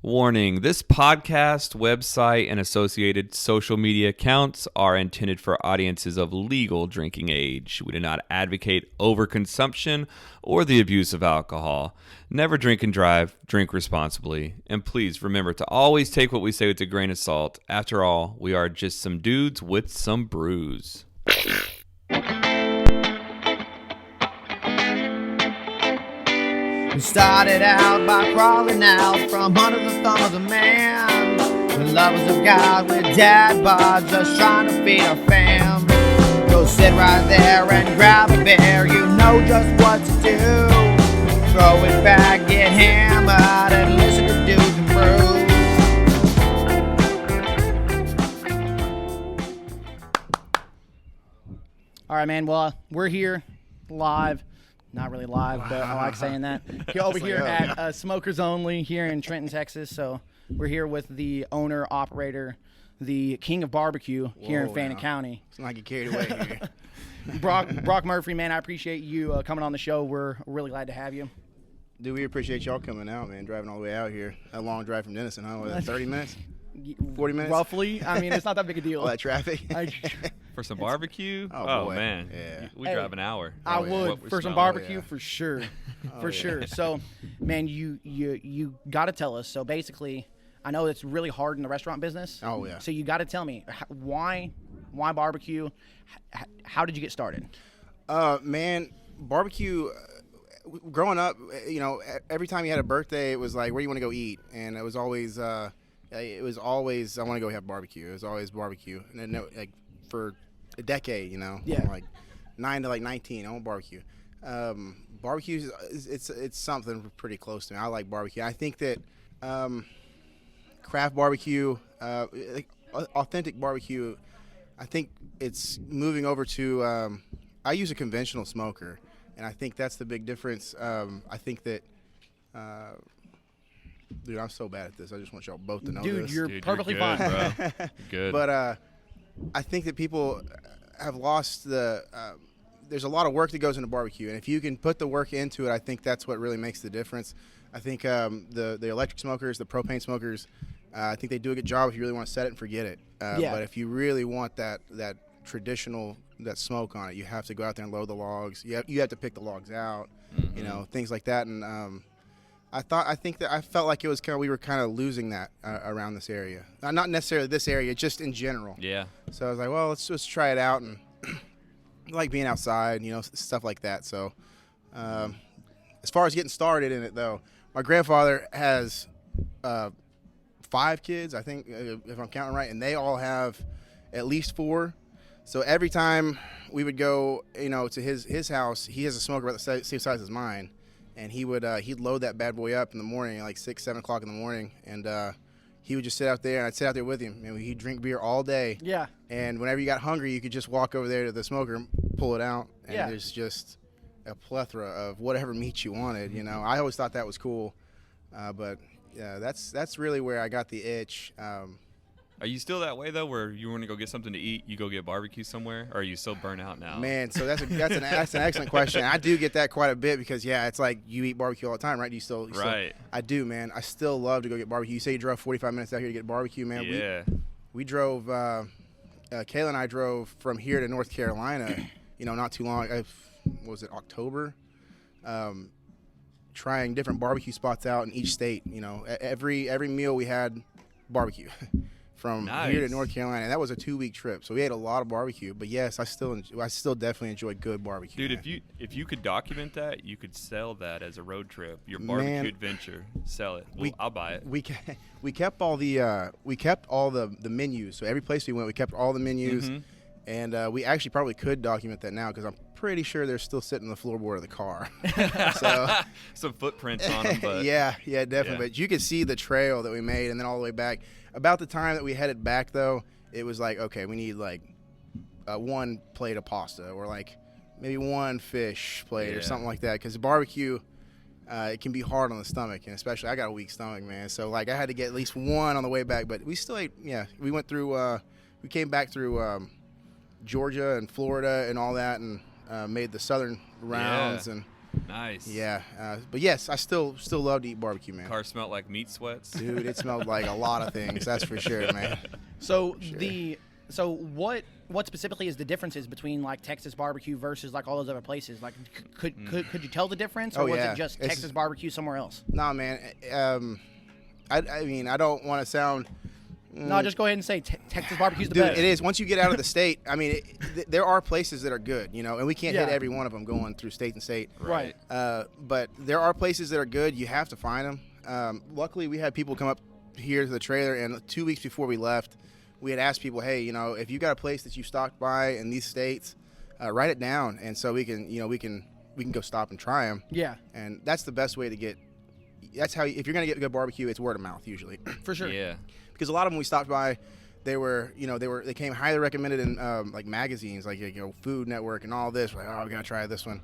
Warning, this podcast, website, and associated social media accounts are intended for audiences of legal drinking age. We do not advocate overconsumption or the abuse of alcohol. Never drink and drive, drink responsibly. And please remember to always take what we say with a grain of salt. After all, we are just some dudes with some brews. We started out by crawling out from under the thumb of the man. The lovers of God with dad bods, just trying to feed our fam. Go sit right there and grab a beer, you know just what to do. Throw it back, get hammered, and listen to dudes and brews. All right, man. Well, we're here live. Not really live, but I like saying that. Over here at Smokers Only here in Trenton, Texas. So we're here with the owner, operator, the king of barbecue here in Fannin County. It's not get carried away here. Brock Murphree, man, I appreciate you coming on the show. We're really glad to have you. Dude, we appreciate y'all coming out, man, driving all the way out here. That long drive from Denison, huh? What, 30 minutes? 40 minutes? Roughly. I mean, it's not that big a deal. All that traffic? For some barbecue? Oh, boy. Man. Yeah. We drive an hour. I would for some barbecue for sure. Sure. So, man, you got to tell us. So basically, I know it's really hard in the restaurant business. Oh, yeah. So you got to tell me why barbecue? How did you get started? Man, barbecue, growing up, you know, every time you had a birthday, it was like, where do you want to go eat? And it was always I want to go have barbecue. It was always barbecue. And then, like, for a decade, you know, yeah, from like 9 to like 19, I want barbecue. Barbecue it's something pretty close to me. I like barbecue. I think that craft barbecue, like authentic barbecue, I think it's moving over to. I use a conventional smoker, and I think that's the big difference. I think that. Dude, I'm so bad at this. I just want y'all both to know this. Dude, you're perfectly fine, bro. Good. But I think that people have lost the there's a lot of work that goes into barbecue, and if you can put the work into it, I think that's what really makes the difference. I think the electric smokers, the propane smokers, I think they do a good job if you really want to set it and forget it. But if you really want that traditional, that smoke on it, you have to go out there and load the logs. You have to pick the logs out, you know, things like that. And I felt like it was we were kind of losing that around this area. Not necessarily this area, just in general. Yeah. So I was like, well, let's just try it out, and like being outside, you know, stuff like that. So as far as getting started in it, though, my grandfather has 5 kids, I think, if I'm counting right, and they all have at least 4. So every time we would go, you know, to his house, he has a smoker about the same size as mine. And he would he'd load that bad boy up in the morning, like 6, 7 o'clock in the morning, and he would just sit out there, and I'd sit out there with him, and he'd drink beer all day. Yeah. And whenever you got hungry, you could just walk over there to the smoker and pull it out, and there's just a plethora of whatever meat you wanted. You know, I always thought that was cool, but yeah, that's really where I got the itch. Are you still that way, though, where you want to go get something to eat, you go get barbecue somewhere, or are you so burnt out now? Man, so that's an excellent question. I do get that quite a bit because, yeah, it's like you eat barbecue all the time, right? You still I do, man. I still love to go get barbecue. You say you drove 45 minutes out here to get barbecue, man. Yeah. We drove, Kayla and I drove from here to North Carolina, you know, not too long. What was it, October? Trying different barbecue spots out in each state. You know, every meal we had barbecue. From here to North Carolina, and that was a 2-week trip, so we ate a lot of barbecue. But yes, I still definitely enjoy good barbecue. Dude, if you could document that, you could sell that as a road trip, your barbecue adventure. Sell it. I'll buy it. We kept all the menus. So every place we went, we kept all the menus, and we actually probably could document that now because I'm pretty sure they're still sitting on the floorboard of the car. So some footprints on them, but yeah, definitely. Yeah. But you could see the trail that we made, and then all the way back. About the time that we headed back, though, it was like, okay, we need like 1 plate of pasta, or like maybe 1 fish plate or something like that. Because barbecue, it can be hard on the stomach, and especially I got a weak stomach, man. So like I had to get at least 1 on the way back. But we still ate. Yeah, we went through. We came back through Georgia and Florida and all that, and made the southern rounds, and Nice. Yeah, but yes, I still love to eat barbecue, man. Car smelled like meat sweats. Dude, it smelled like a lot of things. That's for sure, man. So what specifically is the differences between like Texas barbecue versus like all those other places? Like, could you tell the difference, or Oh, was yeah. it just It's- Texas barbecue somewhere else? Nah, man. I mean, I don't want to sound. No, just go ahead and say Texas barbecue's the Dude, best. it is. Once you get out of the state, I mean, there are places that are good, and we can't hit Yeah. every one of them going through state and state. Right. But there are places that are good. You have to find them. Luckily, we had people come up here to the trailer, and 2 weeks before we left, we had asked people, hey, if you got a place that you stopped by in these states, write it down, and so we can go stop and try them. Yeah, And that's the best way to get. That's how if you're gonna get good barbecue, it's word of mouth usually. for sure. Yeah. Because a lot of them we stopped by, they came highly recommended in like magazines, like Food Network and all this. Like, oh, we gotta try this one.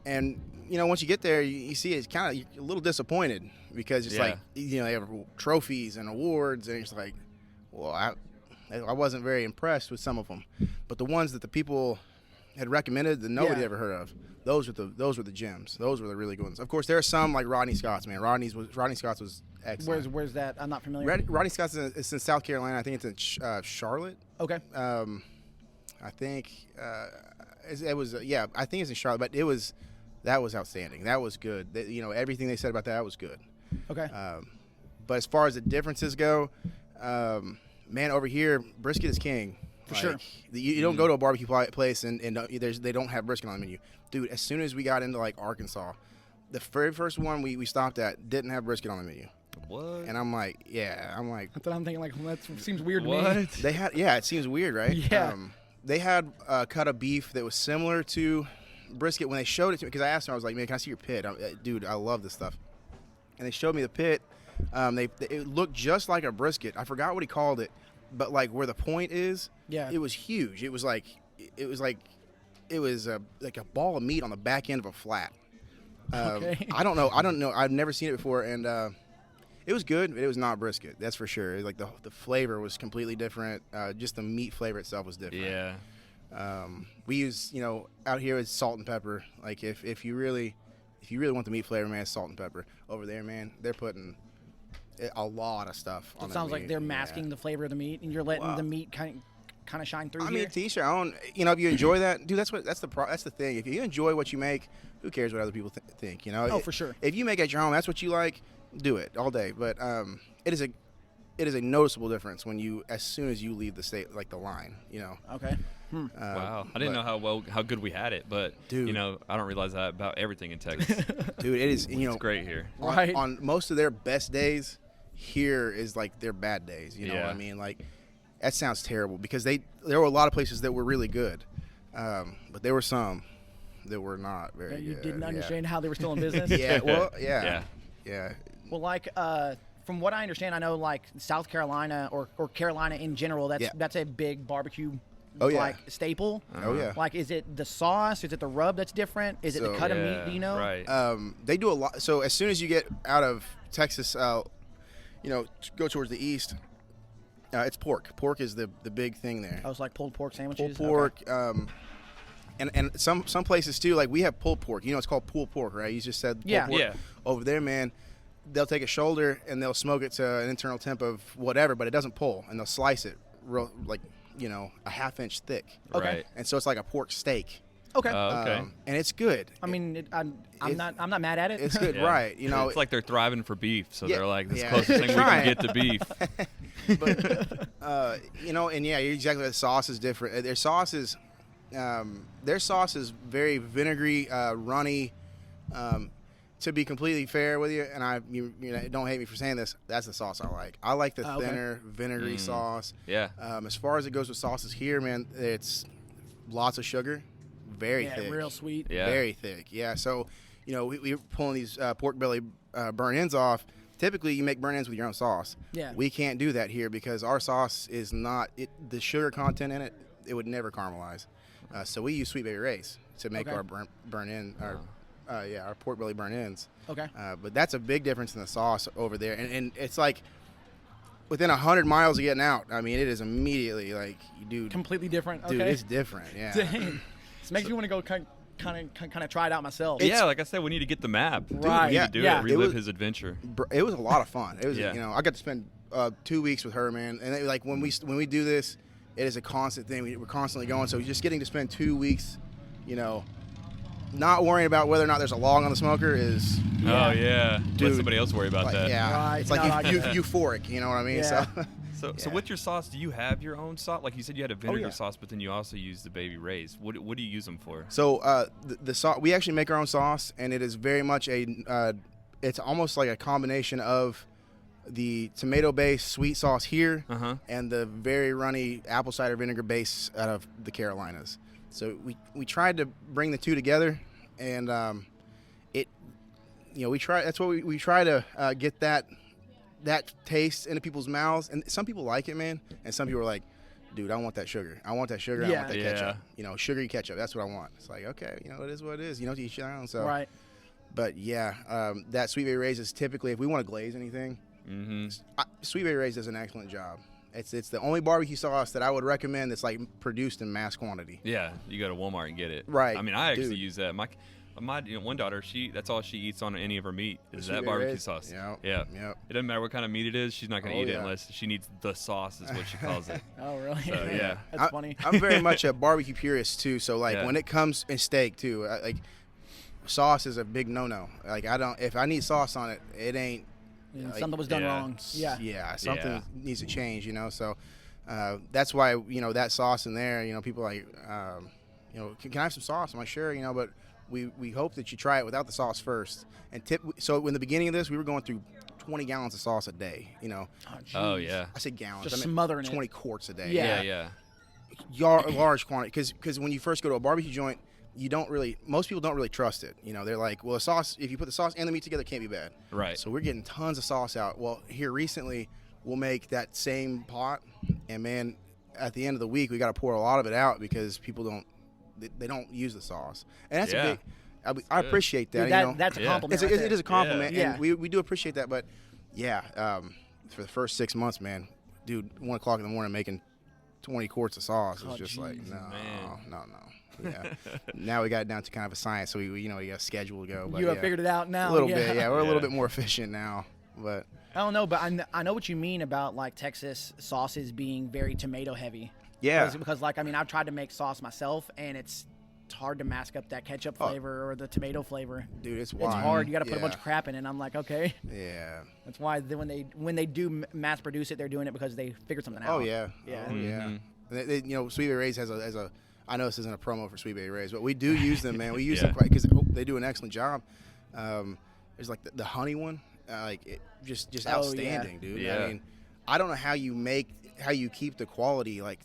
And once you get there, you see it's kind of a little disappointed because it's like they have trophies and awards, and it's like, well, I wasn't very impressed with some of them, but the ones that the people had recommended that nobody ever heard of, those were the gems. Those were the really good ones. Of course, there are some like Rodney Scott's. Man, Rodney Scott's was excellent. Where's that? I'm not familiar. Rodney Scott's is in South Carolina. I think it's in Charlotte. Okay. I think it was I think it's in Charlotte, but that was outstanding. That was good. Everything they said about that was good. Okay. But as far as the differences go, man, over here brisket is king. For sure. You don't go to a barbecue place and they don't have brisket on the menu. Dude, as soon as we got into like Arkansas, the very first one we stopped at didn't have brisket on the menu. What? And I'm like, That's what I'm thinking. Like, well, that seems weird to me. What? they had, it seems weird, right? Yeah. They had a cut of beef that was similar to brisket when they showed it to me, because I asked them, I was like, man, can I see your pit? Dude, I love this stuff. And they showed me the pit. It looked just like a brisket. I forgot what he called it, but like where the point is, it was huge. It was like a ball of meat on the back end of a flat. Okay. I don't know. I've never seen it before, and it was good, but it was not brisket. That's for sure. Like the flavor was completely different. Just the meat flavor itself was different. Yeah. We use out here it's salt and pepper. Like if you really want the meat flavor, man, it's salt and pepper. Over there, man, they're putting a lot of stuff on It the sounds like meat. they're masking the flavor of the meat, and you're letting the meat kind of shine through. I here. mean, to each their own. If you enjoy that, dude, that's the thing. If you enjoy what you make, who cares what other people think? Oh, for sure. If you make it at your home, that's what you like, do it all day. But it is a noticeable difference as soon as you leave the state, like the line. Okay. Wow. I didn't know how good we had it, but Dude. I don't realize that about everything in Texas. Dude, it is. It's great here. Right. On most of their best days, here is like their bad days. You know what I Yeah. mean? Like that sounds terrible because there were a lot of places that were really good, but there were some that were not very You good. didn't understand how they were still in business. Yeah. Well, Yeah. yeah. Well, like from what I understand, I know like South Carolina or Carolina in general, that's a big barbecue Oh, yeah. like staple. Oh yeah. Like, is it the sauce? Is it the rub that's different? Is it the So- cut of Yeah, meat? Do you know? Right. They do a lot. So as soon as you get out of Texas, go towards the east, it's pork. Pork is the big thing there. Oh, it's like pulled pork sandwiches. Pulled pork. And some places too, like we have pulled pork. It's called pulled pork, right? You just said pulled Yeah. pork. Yeah. Over there, man, they'll take a shoulder and they'll smoke it to an internal temp of whatever, but it doesn't pull, and they'll slice it real, like a half-inch thick. Okay. Right. And so it's like a pork steak. Okay. Okay. And it's good. I mean, I'm it's- not mad at it. It's good, Yeah. right? It's like they're thriving for beef, so Yeah, they're like, this is yeah. the closest thing we can Trying. get to beef. But and yeah, you're exactly. The sauce is different. Their sauce is very vinegary, runny. To be completely fair with you, and you don't hate me for saying this, that's the sauce I like. I like the Okay. thinner, vinegary sauce. Yeah. As far as it goes with sauces here, man, it's lots of sugar, very Yeah, thick, real sweet. Yeah. very thick. Yeah, so we're pulling these pork belly burn ends off. Typically, you make burn ends with your own sauce. Yeah. We can't do that here because our sauce is not the sugar content in it. It would never caramelize. So we use Sweet Baby Ray's to make Okay. our burn end. Our pork belly burn ends. Okay. But that's a big difference in the sauce over there, and it's like within 100 miles of getting out. I mean, it is immediately like, dude, Completely different. dude, Okay. it's different. Yeah. Dang. This makes me want to go kind of try it out myself. Yeah, like I said, we need to get the map. Dude, Right. we need to do Yeah. it, relive his adventure. It was a lot of fun. It was, Yeah. I got to spend 2 weeks with her, man. And like when we do this, it is a constant thing. We're constantly going. So just getting to spend 2 weeks, not worrying about whether or not there's a log on the smoker is. Oh yeah, Dude, let somebody else worry about Like, that. yeah, Right. it's like No, I get that. euphoric. You know what I mean? Yeah. So So with your sauce, do you have your own sauce? Like you said, you had a vinegar sauce, but then you also use the Baby Ray's. What do you use them for? So the sauce, we actually make our own sauce, and it is very much it's almost like a combination of the tomato-based sweet sauce here and the very runny apple cider vinegar base out of the Carolinas. So we tried to bring the two together, and we try. That's what we try to get that taste into people's mouths, and some people like it, man, and some people are like, dude, I want that sugar. I want that sugar. I want that ketchup. Sugary ketchup. That's what I want. It's like, okay, it is what it is. To each their own. So Right. But yeah, that Sweet Baby Ray's is typically, if we want to glaze anything, Sweet Baby Ray's does an excellent job. It's the only barbecue sauce that I would recommend that's like produced in mass quantity. Yeah, you go to Walmart and get it. Right. I mean, I actually Dude. use that. My one daughter, that's all she eats on any of her meat is Sweet that Baby barbecue Ray's? sauce. Yep. Yeah. Yep. It doesn't matter what kind of meat it is. She's not going to eat it yeah. unless she needs the sauce, is what she calls it. Oh, really? So, yeah. That's funny. I'm very much a barbecue purist too. So like when it comes in steak too, like sauce is a big no-no. Like if I need sauce on it, it ain't. And something was done wrong. Yeah. Yeah, something needs to change. So that's why that sauce in there. People are like, can I have some sauce? I'm like, sure. But we hope that you try it without the sauce first. And so in the beginning of this, we were going through 20 gallons of sauce a day. Oh yeah. I said gallons. Just I meant smothering 20 it. quarts a day. Yeah. Large quantity, because when you first go to a barbecue joint, most people don't really trust it. They're like, well, a sauce, if you put the sauce and the meat together, it can't be bad. Right. So we're getting tons of sauce out. Well, here recently, we'll make that same pot, and man, at the end of the week, we got to pour a lot of it out because people don't use the sauce, and that's a big. I appreciate that. Dude, that's a compliment. It is a compliment, Yeah. and we do appreciate that. But for the first 6 months, man, dude, 1 o'clock in the morning making 20 quarts of sauce is just like no. Yeah. Now we got it down to kind of a science, so we got a schedule to go. But You have figured it out now. a little bit. Yeah, we're a little bit more efficient now, but. I don't know, but I know what you mean about like Texas sauces being very tomato heavy. Yeah. Because I've tried to make sauce myself, and it's hard to mask up that ketchup flavor or the tomato flavor. Dude, it's It's hard. You got to put a bunch of crap in it. And I'm like, okay. Yeah. That's why when they do mass produce it, they're doing it because they figured something out. Oh yeah. Yeah. Oh, yeah. And Sweet Baby Ray's has a. I know this isn't a promo for Sweet Baby Ray's, but we do use them, man. We use them because they do an excellent job. There's like the honey one, just outstanding, dude. Yeah. I mean, I don't know how you keep the quality. Like,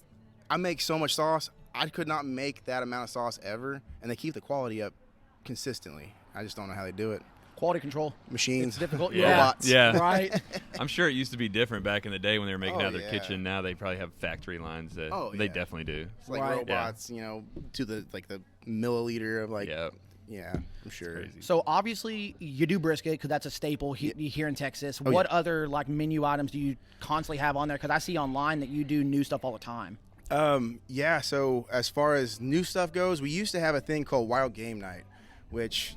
I make so much sauce, I could not make that amount of sauce ever, and they keep the quality up consistently. I just don't know how they do it. Quality control. Machines, It's difficult. robots. Yeah. Right. I'm sure it used to be different back in the day when they were making Oh, out of their yeah. kitchen. Now they probably have factory lines that they yeah. definitely do. It's like Right. robots, to the milliliter of like. Yeah. Yeah, I'm sure. Crazy. So obviously you do brisket because that's a staple here in Texas. Oh, What other like menu items do you constantly have on there? Because I see online that you do new stuff all the time. Yeah, so as far as new stuff goes, we used to have a thing called Wild Game Night, which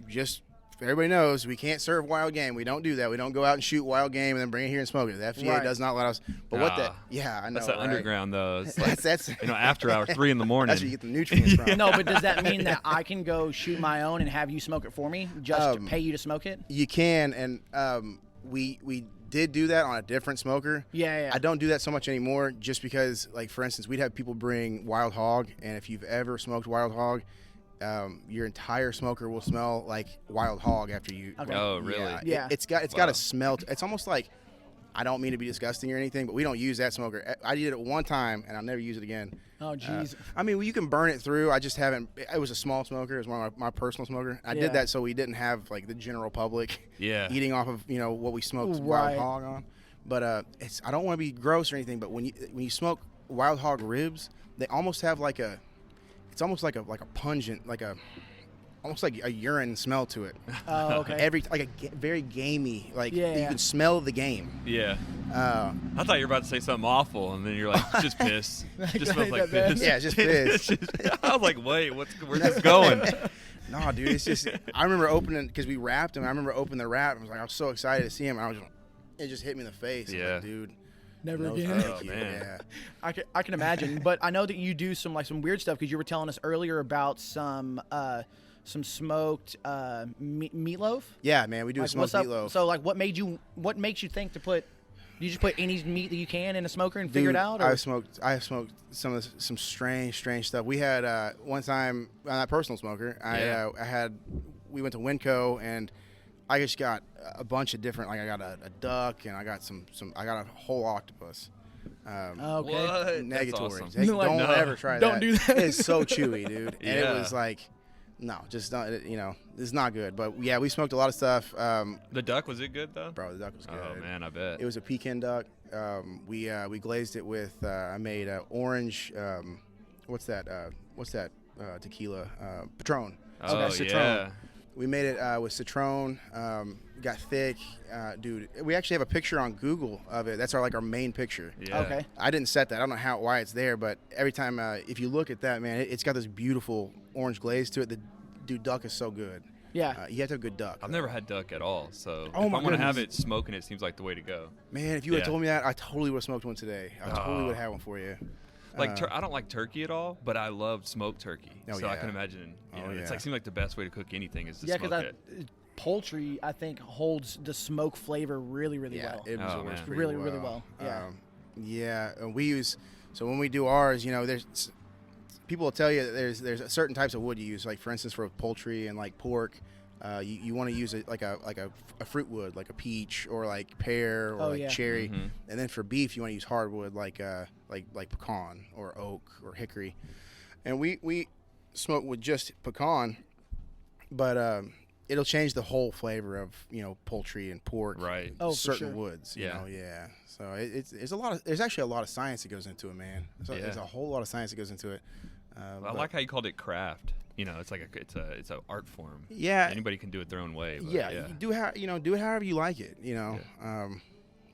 just everybody knows we can't serve wild game. We don't do that. We don't go out and shoot wild game and then bring it here and smoke it. The FDA does not let us. But what that? Yeah, I know. That's the right? underground though. It's like, That's after hours, 3 a.m. that's where you get the nutrients from. No, but does that mean that I can go shoot my own and have you smoke it for me, just to pay you to smoke it? You can, and we did do that on a different smoker. Yeah. I don't do that so much anymore, just because, like, for instance, we'd have people bring wild hog, and if you've ever smoked wild hog, your entire smoker will smell like wild hog after you. Okay. Oh, really? Yeah. It's got a smell. It's almost like, I don't mean to be disgusting or anything, but we don't use that smoker. I did it one time, and I'll never use it again. Oh, jeez. I mean, you can burn it through. I just haven't. It was a small smoker. It was one of my personal smoker. I did that so we didn't have like the general public eating off of what we smoked wild hog on. But I don't want to be gross or anything. But when you smoke wild hog ribs, they almost have like a. It's almost like a pungent, like a. almost like a urine smell to it. Oh, okay. Very gamey. Like Yeah. you can smell the game. Yeah. I thought you were about to say something awful, and then you're like, just piss. Just smells like that piss. Yeah, just piss. I was like, wait, where's this going? No, dude, it's just. I remember opening because we wrapped him. I remember opening the wrap. I was so excited to see him. It just hit me in the face. I was Yeah. like, dude. Never No, again. thank you. man. Yeah. I can imagine, but I know that you do some weird stuff because you were telling us earlier about some smoked meatloaf. Yeah, man, we do a Like, smoked what's up? meatloaf. So what makes you think to put? Do you just put any meat that you can in a smoker and figure Dude, it out? Or? I have smoked some strange stuff. We had one time on that personal smoker. We went to Winco and I just got a bunch of different. Like I got a duck and I got I got a whole octopus. Okay. What? That's Negatory. awesome. Don't No. ever try that. Don't do that. It's so chewy, dude. And it Yeah. was like, no, just not. It's not good. But yeah, we smoked a lot of stuff. The duck, was it good though? Bro, the duck was good. Oh man, I bet. It was a pecan duck. We glazed it with. I made orange. What's that tequila? Patron. Oh Citron. yeah. We made it with citron. Got thick, dude. We actually have a picture on Google of it. That's our main picture. Yeah. Okay. I didn't set that. I don't know why it's there, but every time if you look at that, man, it's got this beautiful orange glaze to it. The duck is so good. Yeah. You have to have good duck. I've never had duck at all, so Oh, if my I'm gonna have goodness. it, smoking it seems like the way to go. Man, if you had Yeah. told me that, I totally would have smoked one today. I totally Oh. would have had one for you. Like I don't like turkey at all, but I love smoked turkey. Oh, so I yeah. can imagine. Oh, It's yeah. seems like the best way to cook anything is to Yeah, smoke because it. poultry I think holds the smoke flavor really Yeah, well. it Oh, absorbs man. pretty Really, really well. Yeah. Yeah, and we use. So when we do ours, there's people will tell you that there's certain types of wood you use. Like for instance, for poultry and like pork, you want to use it like a fruit wood, like a peach or like pear or yeah. cherry. Mhm. And then for beef, you want to use hardwood like pecan or oak or hickory. And we smoke with just pecan, but it'll change the whole flavor of poultry and pork. Right. Oh, for certain sure. woods. Yeah. Yeah. So there's actually a lot of science that goes into it, man. So Yeah. There's a whole lot of science that goes into it. I but- like how you called it craft. It's like it's a art form. Yeah. Anybody can do it their own way. But Yeah, you do it however you like it.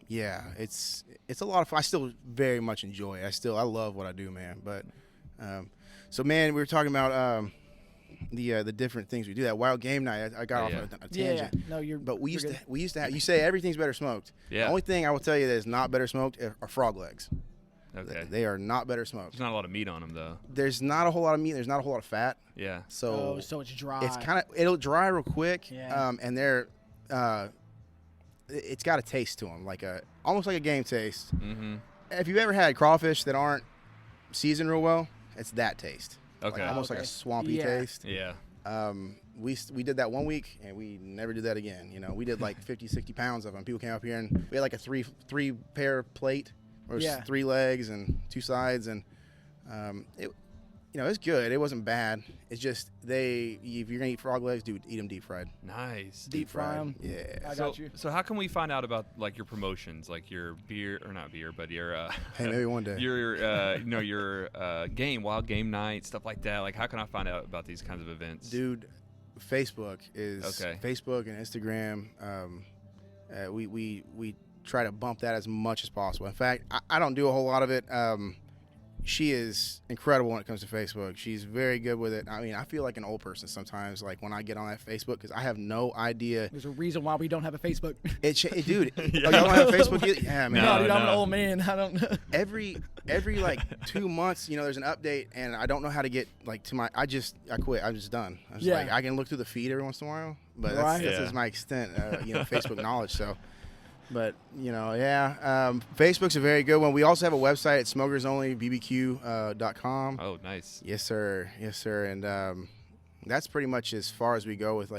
It's a lot of fun. I still very much enjoy it. I love what I do, man. But so man, we were talking about the different things we do. That wild game night, I got off Yeah. on a Yeah. tangent. No, you're. But we you're used good. to have. You say everything's better smoked. Yeah. The only thing I will tell you that is not better smoked are frog legs. Okay. They are not better smoked. There's not a lot of meat on them though. There's not a whole lot of meat. There's not a whole lot of fat. Yeah. So So it's dry. it's it'll dry real quick. Yeah. And they're it's got a taste to them, almost like a game taste. Mm-hmm. If you've ever had crawfish that aren't seasoned real well, it's that taste. Okay. Almost like Okay. a swampy Yeah. taste. Yeah. We did that one week and we never did that again. We did like 50, 60 pounds of them. People came up here and we had like a three pair plate. Or Yeah. 3 legs and 2 sides, and it's good. It wasn't bad. It's just if you're gonna eat frog legs, dude, eat them deep fried. Nice. Deep fry 'em. Yeah. I got you. So how can we find out about like your promotions, like your beer or not beer, but your Hey, maybe one day. your your wild game night, stuff like that. Like how can I find out about these kinds of events? Dude, Facebook is Okay. Facebook and Instagram. We try to bump that as much as possible. In fact, I don't do a whole lot of it. She is incredible when it comes to Facebook. She's very good with it. I mean, I feel like an old person sometimes, like when I get on that Facebook, because I have no idea. There's a reason why we don't have a Facebook. Dude, oh, y'all don't have Facebook either? Yeah, man. No, dude, I'm an no. old man. I don't know. Every like 2 months, there's an update, and I don't know how to get like to my. I quit. I'm just done. I'm just Yeah. like I can look through the feed every once in a while, but Right. that's Yeah. just my extent. Facebook knowledge. So, but Facebook's a very good one. We also have a website at smokersonlybbq.com. Oh, nice. Yes, sir. Yes, sir. And that's pretty much as far as we go with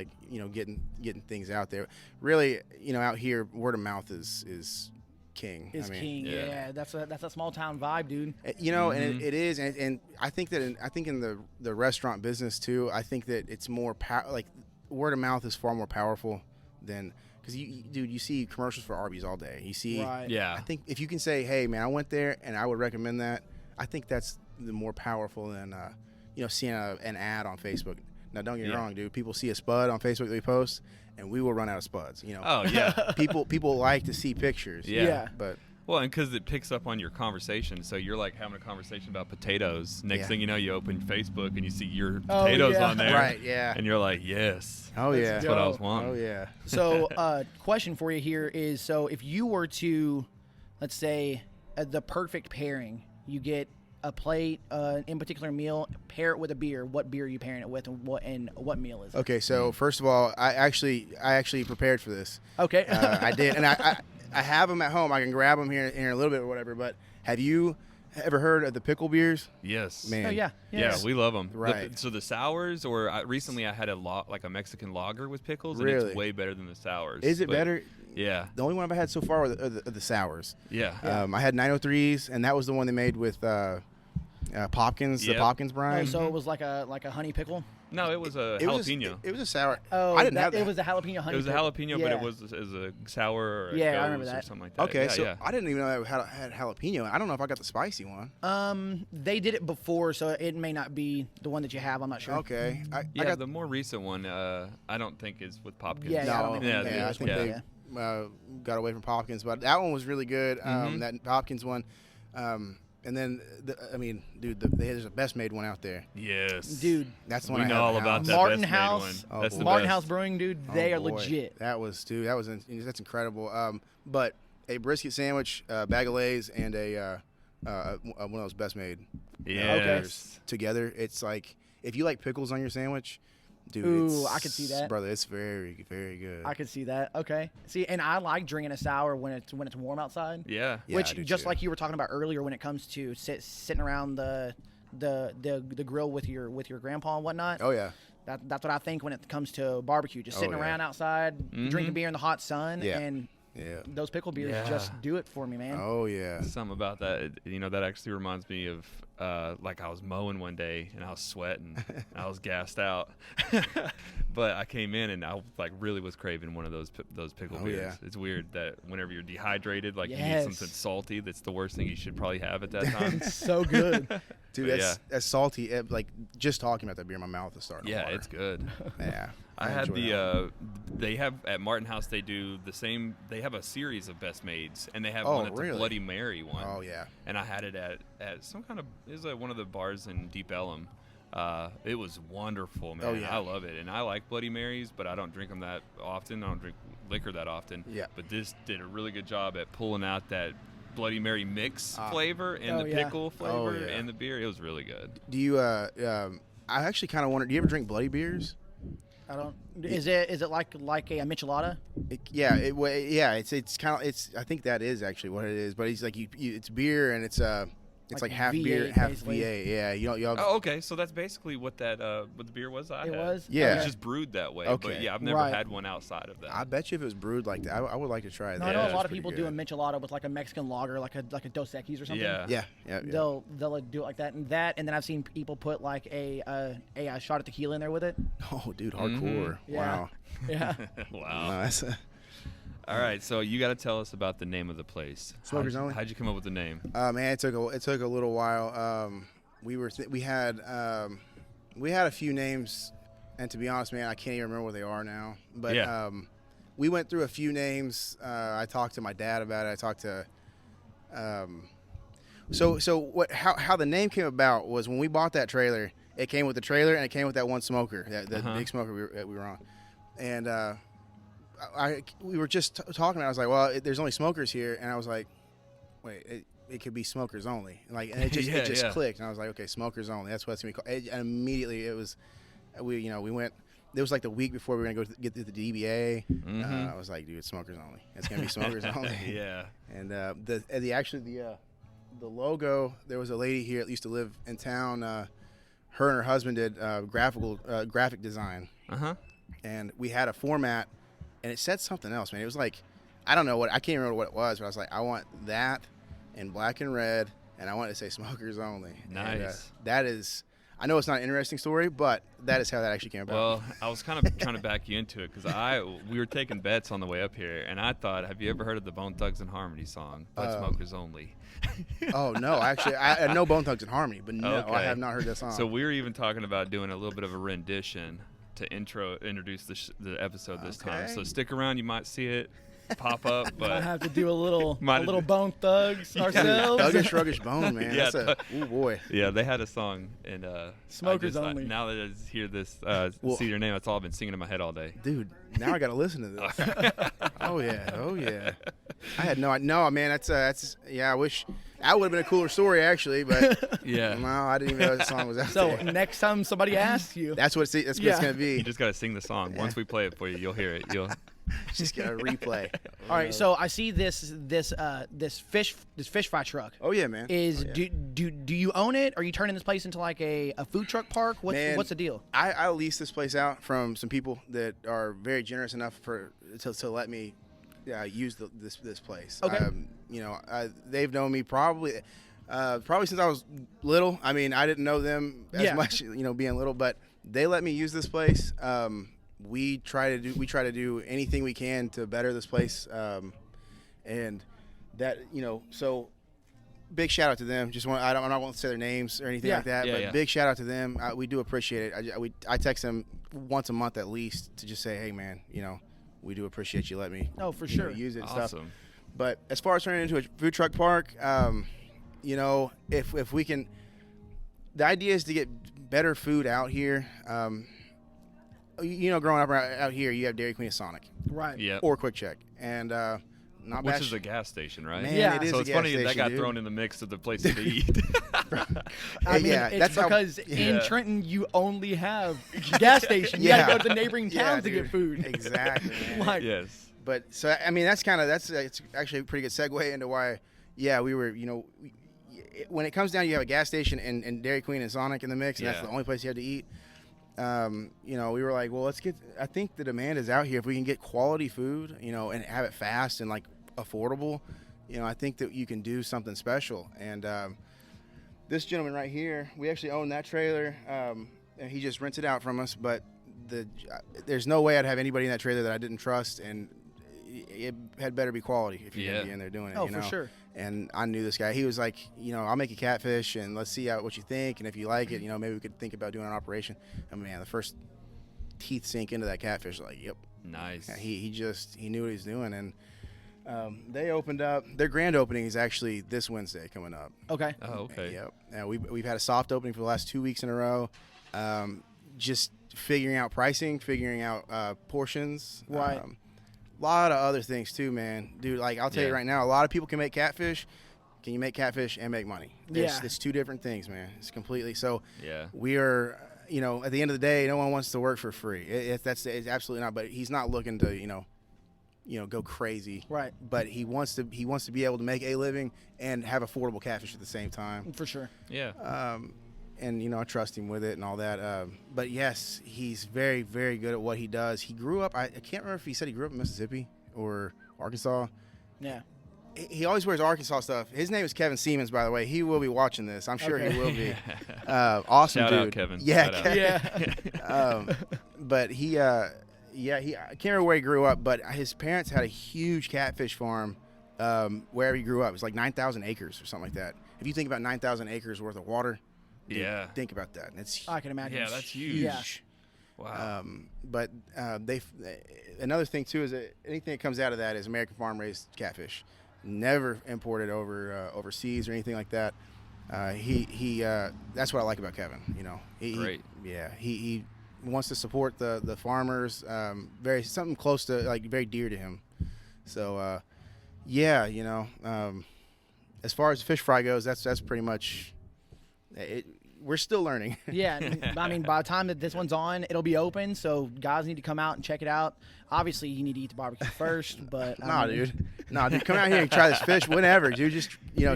getting things out there. Really, out here, word of mouth is king. Is king. yeah. Yeah, that's a small town vibe, dude. And it is, and I think that in the restaurant business too. I think that it's more word of mouth is far more powerful than because you see commercials for Arby's all day. You see, Right. Yeah. I think if you can say, hey man, I went there and I would recommend that. I think that's the more powerful than seeing an ad on Facebook. Now, don't get me Yeah. wrong, dude. People see a spud on Facebook that we post, and we will run out of spuds. You know, Oh yeah. people like to see pictures. Yeah. But Well, and because it picks up on your conversation, so you're like having a conversation about potatoes. Next thing you know, you open Facebook and you see your potatoes on there, Right, yeah. and you're like, yes, oh yeah, that's what I was wanting. oh yeah. So, question for you here is: so if you were to, let's say, the perfect pairing, you get a plate, in particular meal, pair it with a beer. What beer are you pairing it with, and what meal is it? Okay, so first of all, I actually prepared for this. Okay. I did, and I have them at home. I can grab them here in a little bit or whatever. But have you ever heard of the pickle beers? Yes. Man. Oh yeah. Yeah, we love them. Right. So the sours, or recently I had like a Mexican lager with pickles, and Really? it's way better than the sours. Is it But, better? Yeah. The only one I've had so far are the sours. Yeah. I had 903s, and that was the one they made with Popkins, Yep. the Popkins Oh, brine. so it was like a honey pickle. No, it was a jalapeno. It was a sour. Oh, I didn't have that. It was a jalapeno honey. It was a pickle. jalapeno, but it was as a sour or a Yeah, I gose remember or that. something like that. Okay, yeah, so yeah. I didn't even know that had jalapeno. I don't know if I got the spicy one. They did it before, so it may not be the one that you have. I'm not sure. Okay, I Yeah, got the more recent one, I don't think is with Popkins. Yeah, I don't no, think Yeah, they yeah, I did think this they one, got away from Popkins, but that one was really good. Mm-hmm. That Popkins one, and then dude, there's a best made one out there. Yes. Dude, That's the one we I know have all at about house. that Martin best made House. one. Oh, That's boy. the Martin best. House Brewing, dude, Oh, they are boy. legit. That's incredible. But a brisket sandwich, a bag of Lay's, and one of those best made Yes. burgers together. It's like if you like pickles on your sandwich, dude. Ooh, I could see that. brother. It's very, very good. I could see that. Okay. See, and I like drinking a sour when it's warm outside. Yeah. Yeah, Which, I do just too. like you were talking about earlier, when it comes to sitting around the grill with your grandpa and whatnot. Oh yeah. That's what I think when it comes to barbecue. Just sitting yeah. around outside, drinking beer in the hot sun, Yeah. and Yeah. those pickle beers Yeah. just do it for me, man. Oh yeah. Something about that, that actually reminds me of like I was mowing one day and I was sweating, and I was gassed out, but I came in and I like really was craving one of those pickle Oh, beers. yeah. It's weird that whenever you're dehydrated, like you need Yes. something salty. That's the worst thing you should probably have at that time. It's so good. Dude, But that's salty. Like just talking about that beer, my mouth is starting to Yeah, water. it's good. Yeah. I had enjoy that. they have at Martin House, they do the same, they have a series of best mades, and they have Oh, one that's really? a Bloody Mary one. Oh yeah. And I had it at some kind of, it was one of the bars in Deep Ellum. It was wonderful, man. Oh, yeah. I love it. And I like Bloody Marys, but I don't drink them that often. I don't drink liquor that often. Yeah. But this did a really good job at pulling out that Bloody Mary mix flavor and Oh, the yeah. pickle flavor Oh, yeah. and the beer. It was really good. Do you? I actually kind of wonder. Do you ever drink Bloody beers? I don't. Is it like a michelada? It's kind of I think that is actually what it is. But it's like it's beer and it's Like like half V8 beer, half basically. VA. Yeah, y'all. Oh, okay. So that's basically what that what the beer was I It had. was? Yeah. It was just brewed that way. Okay. But yeah, I've never Right. had one outside of that. I bet you if it was brewed like that, I would like to try that. No, I know Yeah, a lot of It's people pretty do a good. michelada with like a Mexican lager, like a Dos Equis or something. Yeah. Yeah. They'll do it like that, and then I've seen people put like a shot of tequila in there with it. Oh, dude, hardcore. Yeah. Wow. Yeah. Wow. No, that's All right, so you got to tell us about the name of the place. Smokers Only? How'd you come up with the name? man, it took a little while. We had a few names, and to be honest, man, I can't even remember what they are now. But Yeah. we went through a few names. I talked to my dad about it. I talked to. How the name came about was when we bought that trailer. It came with the trailer and it came with that one smoker, that big smoker we were on, and we were just talking. I was like, well, there's only smokers here, and I was like, wait, it could be smokers only, and it just Yeah. clicked, and I was like, okay, smokers only. That's what it's gonna be called. And immediately it was, we went. It was like the week before we were gonna go get the DBA. I was like, dude, it's smokers only. It's gonna be smokers only. Yeah. And the logo, there was a lady here that used to live in town. Her and her husband did graphic design, and we had a format, and it said something else, man. It was like, I don't know I can't remember what it was, but I was like, I want that in black and red, and I want it to say smokers only. Nice. And, that is, I know it's not an interesting story, but that is how that actually came about. Well, I was kind of trying to back you into it because we were taking bets on the way up here, and I thought, have you ever heard of the Bone Thugs and Harmony song, Bud Smokers Only? Oh no, actually, I know Bone Thugs and Harmony, but no, Okay. I have not heard that song. So we were even talking about doing a little bit of a rendition to introduce the episode this time. Okay. So stick around, you might see it pop up. I But have to do a little Might- Bone Thugs ourselves. Thuggish Ruggish Bone, man. Yeah, Oh boy. yeah, they had a song, and Smokers Only. now that I hear this, Well- see your name, that's all I've been singing in my head all day. Dude, now I got to listen to this. Oh yeah. I had no, man. That's yeah. I wish that would have been a cooler story actually, but Yeah. no, I didn't even know the song was out So there. next time somebody asks you, That's what it's Yeah. gonna You be. just gotta sing the song. Once we play it for you, you'll hear it. You'll. Just gotta replay. all right. So I see this fish fry truck. Oh yeah, man. Is Oh, yeah. do you own it? Are you turning this place into like a food truck park? Man, What's the deal? I lease this place out from some people that are very generous enough to let me use this place. Okay. They've known me probably since I was little. I mean, I didn't know them as much, being little, but they let me use this place. We try to do anything we can to better this place, and that so. Big shout out to them. I don't want to say their names or anything like that, but big shout out to them. We do appreciate it. I text them once a month at least to just say, hey man, we do appreciate you letting me. Oh, for sure. Use it and stuff. Awesome. But as far as turning it into a food truck park, if we can, the idea is to get better food out here. Growing up out here, you have Dairy Queen and Sonic, Right. Yeah. or Quick Check, and not Which bad. is a gas station, right? Man, Yeah. it is So a it's gas funny station, that got dude. thrown in the mix of the places to eat. I mean, yeah, it's that's how- because in Yeah. Trenton you only have gas station. You Yeah. gotta go to the neighboring Yeah, towns to dude. get food. Exactly. Man. Like, Yes. But so I mean it's actually a pretty good segue into why we were when it comes down you have a gas station and Dairy Queen and Sonic in the mix and that's Yeah. the only place you had to eat. We were like, well, I think the demand is out here if we can get quality food, and have it fast and like affordable. I think that you can do something special. And this gentleman right here, we actually own that trailer, and he just rents it out from us. But there's no way I'd have anybody in that trailer that I didn't trust, and it had better be quality if you're gonna be in there doing it. Oh, for sure. And I knew this guy. He was like, I'll make a catfish, and let's see what you think, and if you like it, maybe we could think about doing an operation. And man, the first teeth sink into that catfish, like, yep. Nice. Yeah, he knew what he was doing, and they opened up. Their grand opening is actually this Wednesday coming up. okay. Oh, okay. Yep. And we've had a soft opening for the last 2 weeks in a row. Just figuring out pricing, figuring out portions. Right. A lot of other things too, man. Dude, like I'll tell you right now, a lot of people can make catfish. Can you make catfish and make money? It's two different things, man. It's completely so. Yeah. We are, at the end of the day, no one wants to work for free. It's absolutely not. But he's not looking to, go crazy. Right. But he wants to be able to make a living and have affordable catfish at the same time. For sure. Yeah. And I trust him with it and all that. But yes, he's very, very good at what he does. He grew up. I can't remember if he said he grew up in Mississippi or Arkansas. Yeah. He always wears Arkansas stuff. His name is Kevin Siemens, by the way. He will be watching this. I'm sure he will be. Awesome Shout dude. out, Kevin. Yeah. Shout out. Yeah. But he I can't remember where he grew up, but his parents had a huge catfish farm wherever he grew up. It was like 9,000 acres or something like that. If you think about 9,000 acres worth of water, dude, Yeah. think about that. It's I can imagine. Yeah, that's huge. Yeah. Wow. But another thing too is that anything that comes out of that is American farm raised catfish, never imported overseas or anything like that. He that's what I like about Kevin. Great. He wants to support the farmers. Something close to very dear to him. So as far as the fish fry goes, that's pretty much it. We're still learning. Yeah, I mean, by the time that this one's on, it'll be open, so guys need to come out and check it out. Obviously, you need to eat the barbecue first, but Dude, come out here and try this fish whenever, dude. Just yeah,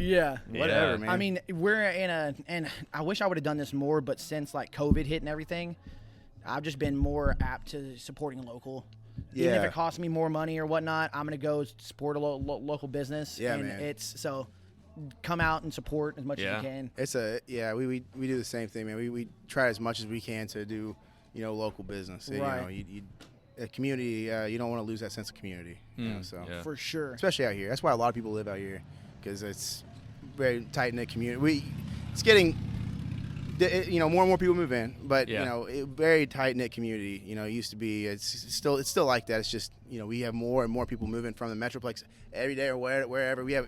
whatever, Yeah. man. I mean, we're and I wish I would have done this more, but since COVID hit and everything, I've just been more apt to supporting local. Even if Yeah. it costs me more money or whatnot, I'm gonna go support a local business. Yeah, and man. it's so. come out and support as much as Yeah. you can. We do the same thing, man. We try as much as we can to do, local business. Right. A community, you don't want to lose that sense of community. So Yeah. For sure. especially out here. That's why a lot of people live out here, because it's very tight knit community. It's getting, more and more people move in, but very tight knit community. It used to be. It's still like that. It's just we have more and more people moving from the metroplex every day or wherever we have.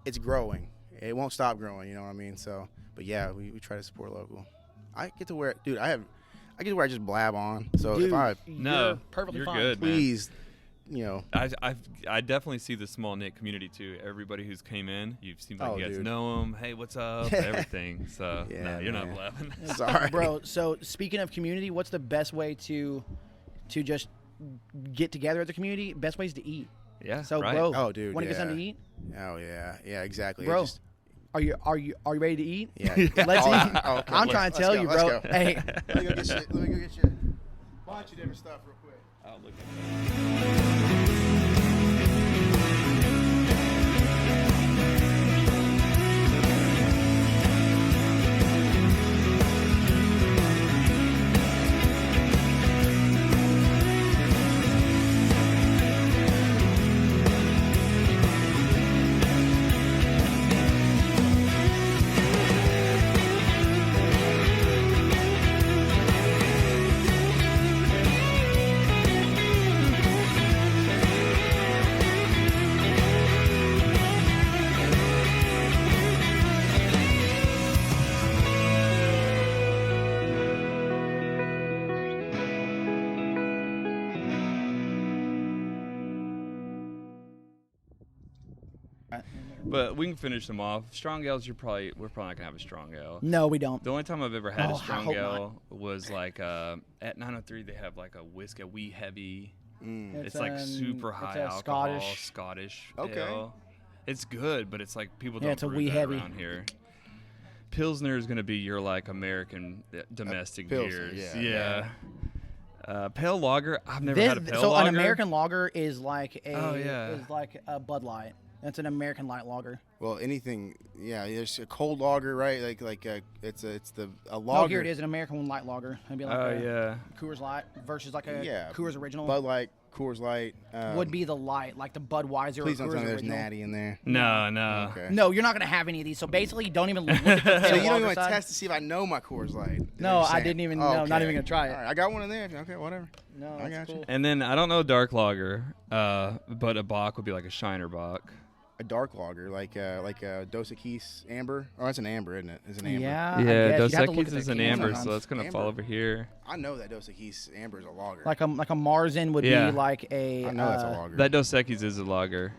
It's growing. It won't stop growing. You know what I mean? So, but yeah, we try to support local. I get to wear, dude. I get to where I just blab on. So Dude, if I No, perfectly you're fine. good, man. please, I definitely see the small knit community too. Everybody who's came in, you seem like Oh, you guys dude. know them. Hey, what's up? Everything. So Yeah, no, you're not man. laughing. sorry, Bro, so speaking of community, what's the best way to just get together as a community? Best ways to eat. Yeah. So, right. bro, Oh, dude, want to get yeah. something to eat? Oh yeah, exactly. Bro, It just- are you ready to eat? yeah. Let's Oh, eat. oh, okay. I'm trying to tell you, Let's bro. go. Hey, Let me go get you a bunch of different stuff real quick. I'll look at that. But we can finish them off. Strong ales, we're probably not gonna have a strong ale. no, we don't. The only time I've ever had Oh, a I strong hope ale was like at 903. They have like a whiskey, a wee heavy. It's like super high it's a alcohol Scottish. Okay. ale. It's good, but it's like people Yeah, don't it's a brew wee that heavy. around here. Pilsner is gonna be your like American domestic Pilsner, beers. yeah. Pale lager. I've never had a pale so lager. an American lager is like Oh, yeah. is like a Bud Light. That's an American light lager. Well, anything, there's a cold lager, right? It's a Oh, lager. here it is, an American light lager. It'd be like Oh a yeah. Coors Light versus like a Coors Original. Bud Light, Coors Light. Would be the light, like the Budweiser Please or don't Coors tell me there's Original. natty in there. No. Okay. No, you're not gonna have any of these. So basically, don't even look at the So pale you don't lager even side. test to see if I know my Coors Light. No, You're I saying- didn't even. No, not even gonna try it. All right, I got one in there. Okay, whatever. No, I that's got you. cool. And then I don't know dark lager, but a Bock would be like a Shiner Bock. A dark lager, like a Dos Equis amber. Oh, that's an amber, isn't it? It's an amber. Yeah, I Yeah, guess. Dos You'd have to look Equis at the is an can amber, sometimes. so that's gonna fall Amber. over here. I know that Dos Equis amber is a lager. like a Marzen would Yeah. be like a. I know that's a lager. That Dos Equis is a lager.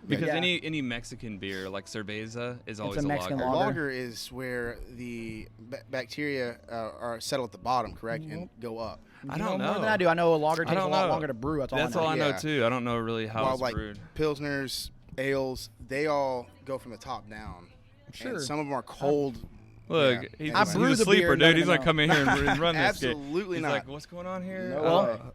Because Yeah. any Mexican beer like cerveza is always a Mexican lager. lager. Lager is where the bacteria are settle at the bottom, correct, and go up. I You don't know more than know. I do. I know a lager I takes a don't lot know. longer to brew. That's all That's I know. all I know Yeah. too. I don't know really how While it's like brewed. pilsners, ales, they all go from the top down. Sure. And some of them are cold. Look, Yeah. he's, I he's brew a the beer sleeper, and dude. let He's him not know. coming here and run this game. Absolutely He's not. like, what's going on here? No Well,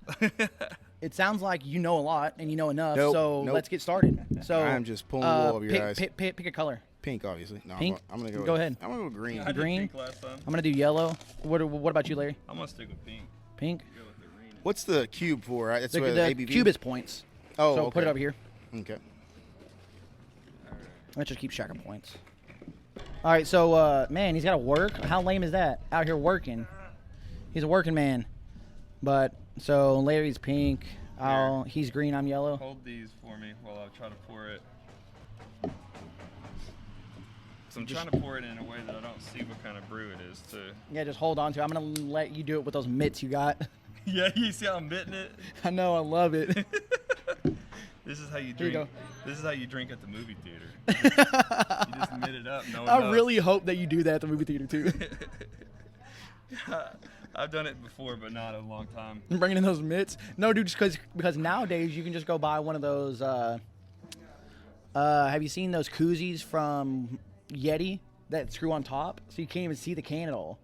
It sounds like you know a lot and you know enough. Nope, So nope. let's get started. So I'm just pulling the wool over your eyes. Pick a color. Pink, obviously. No, Pink? I'm gonna go. Go with- ahead. I'm gonna go green. I did green? pink last time. I'm gonna do yellow. What about you, Larry? I'm gonna stick with pink. Pink. Go with the green. What's the cube for? Right? That's The, what the ABV. cube is points. Oh, so okay. put it over here. Okay. Let's just keep track of points. All right, so man, he's got to work. How lame is that? Out here working. He's a working man. But so Larry's pink. He's green. I'm yellow. Hold these for me while I try to pour it. So I'm trying to pour it in a way that I don't see what kind of brew it is, too. Yeah, just hold on to it. I'm gonna let you do it with those mitts you got. Yeah, you see how I'm mitting it? I know. I love it. This is how you Here you drink. go. This is how you drink at the movie theater. You just mitt it up. No one I knows. really hope that you do that at the movie theater too. I've done it before, but not in a long time. Bringing in those mitts. No, dude, just because nowadays you can just go buy one of those. Have you seen those koozies from Yeti that screw on top, so you can't even see the can at all?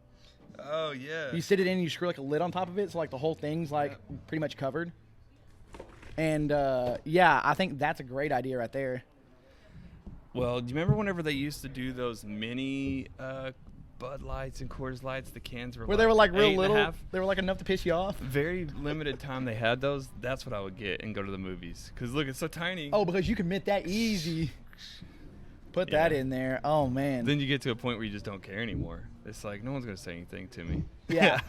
Oh yeah. You sit it in and you screw like a lid on top of it, so like the whole thing's like pretty much covered. And yeah, I think that's a great idea right there. Well, do you remember whenever they used to do those mini Bud Lights and Coors Lights? The cans were Where they were like real 8.5. little. They were like enough to piss you off. Very limited time they had those. That's what I would get and go to the movies. Because look, it's so tiny. Oh, because you can mint that easy. Put that in there. Oh, man. Then you get to a point where you just don't care anymore. It's like, no one's going to say anything to me. Yeah.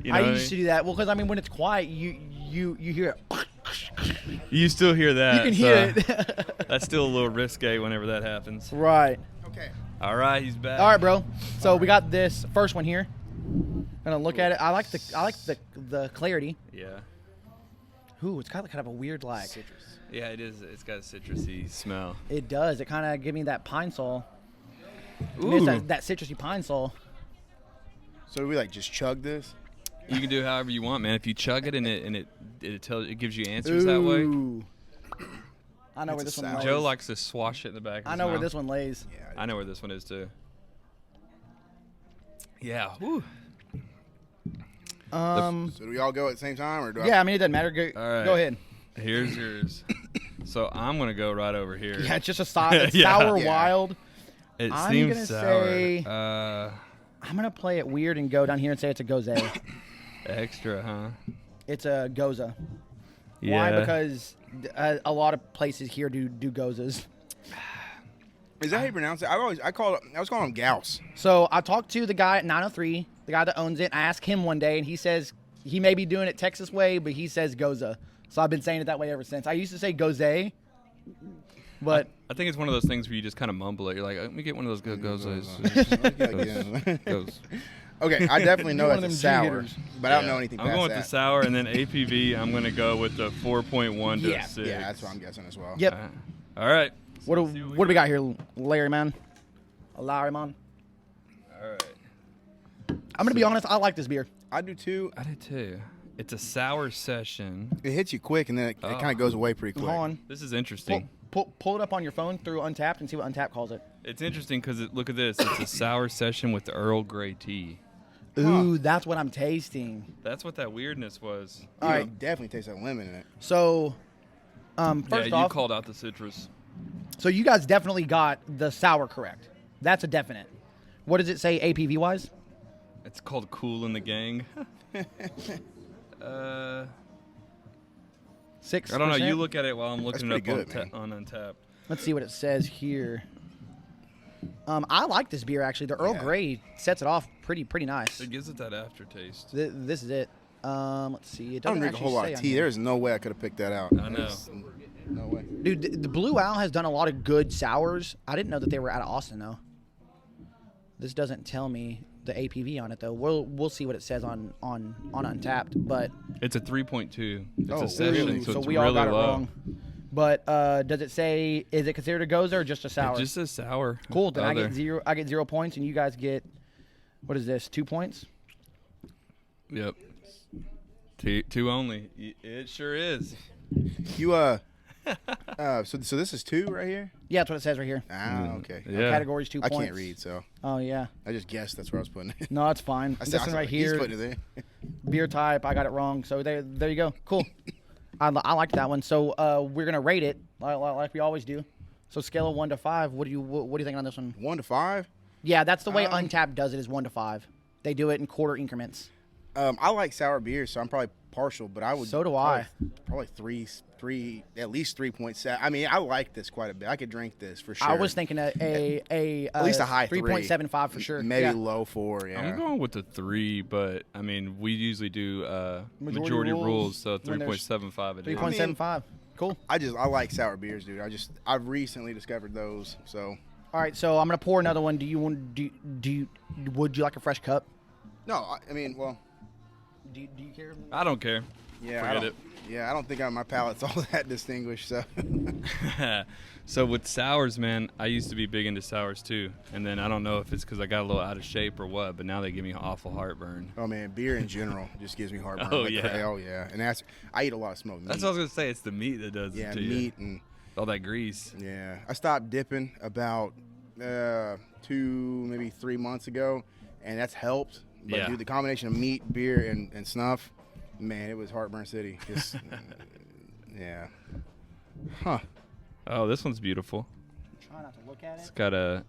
You know I what used to do that. Well, because, I mean, when it's quiet, you hear it. You still hear that. You can hear it. That's still a little risque whenever that happens. Right. Okay. All right, he's back. All right, bro. So we got this first one here. Gonna look at it. I like the clarity. Yeah. Ooh, it's got kind of a weird like. Citrus. Yeah, it is. It's got a citrusy smell. It does. It kind of gives me that pine sol. Ooh. It's that citrusy pine sol. So do we like just chug this? You can do however you want, man. If you chug it and it gives you answers that way. Ooh. I know It's where a this one sour. lays. Joe likes to swash it in the back of I his know where mouth. this one lays. Yeah. I know where this one is too. Yeah. Whew. So do we all go at the same time, or do Yeah, I mean, it doesn't matter. Go, All right. go ahead. Here's yours. So I'm gonna go right over here. Yeah, it's just a sour, Yeah. sour Yeah. wild. It I'm seems gonna sour. say- I'm going to play it weird and go down here and say it's a Gose. Extra, huh? It's a Goza. Yeah. Why? Because a lot of places here do Gozas. Is that how you pronounce it? I was calling them Gauss. So I talked to the guy at 903, the guy that owns it. I asked him one day, and he says he may be doing it Texas way, but he says Goza. So I've been saying it that way ever since. I used to say Gose, but I think it's one of those things where you just kind of mumble it. You're like, let me get one of those gozos. Goes. Okay, I definitely know You're one that's a of them sour, G-hitters. but I don't know anything I'm past going with that. the sour, and then APV, I'm going to go with the 4.1 to Yeah, 6. yeah, that's what I'm guessing as well. yep. All right. What do we got here, Larry man? Larry man. All right. I'm gonna be honest. I like this beer. I do too. I did too. It's a sour session. It hits you quick, and then it kind of goes away pretty quick. Hold on. This is interesting. Pull it up on your phone through Untappd and see what Untappd calls it. It's interesting because look at this. It's a sour session with Earl Grey tea. Ooh, that's what I'm tasting. That's what that weirdness was. All You right. definitely taste that lemon in it. So, Yeah, first you off, called out the citrus. so you guys definitely got the sour correct. That's a definite. What does it say APV wise? It's called Cool in the Gang. 6%. I don't know. You look at it while I'm looking it up pretty good, on Untappd. Let's see what it says here. I like this beer actually. The Earl Yeah. Grey sets it off pretty nice. It gives it that aftertaste. This is it. Let's see. It I don't doesn't drink a whole actually lot say of on tea. here. There's no way I could have picked that out. I know. There's no way. Dude, the Blue Owl has done a lot of good sours. I didn't know that they were out of Austin though. This doesn't tell me the APV on it though. We'll see what it says on Untappd, but It's a 3.2. It's Oh, a session, really? so it's we really all got it low. wrong. But does it say is it considered a Goza or just a sour? It just says sour. Cool. Then I Other. get 0. I get 0 points, and you guys get what is this? 2 points. Yep. Two only. It sure is. You so this is 2 right here. Yeah, that's what it says right here. Ah, okay. Yeah. Categories 2 I points. can't read, so Oh yeah. I just guessed that's where I was putting it. No, it's fine. I This said, one right he's here, putting it there. beer type. I got it wrong. So there you go. Cool. I like that one. So we're gonna rate it like we always do. So scale of 1 to 5. What do you think on this one? 1 to 5. Yeah, that's the way Untappd does it. Is 1 to 5. They do it in quarter increments. I like sour beers, so I'm probably partial, but I would. So do I. Probably three, at least 3.7. I mean, I like this quite a bit. I could drink this for sure. I was thinking at least a high 3.75 for sure. Maybe Yeah. low 4. Yeah. I'm going with the 3, but I mean, we usually do majority rules rules, so when there's 3.75 it is. 3.75. Cool. I like sour beers, dude. I've recently discovered those. So All right, so I'm gonna pour another one. Would you like a fresh cup? no, I mean, well, Do you care? I don't care. yeah, Forget it. Yeah, I don't think my palate's all that distinguished. So So with sours, man, I used to be big into sours too, and then I don't know if it's because I got a little out of shape or what, but now they give me awful heartburn. oh man, beer in general just gives me heartburn. Oh, like yeah. crazy. Oh yeah, and I eat a lot of smoked meat. That's what I was gonna say. It's the meat that does Yeah, it to meat you. and All that grease. yeah. I stopped dipping about 2, maybe 3 months ago, and that's helped. But Yeah. dude, the combination of meat, beer, and snuff, man, it was heartburn city. Just, yeah. Huh. Oh, this one's beautiful. Try not to look at it.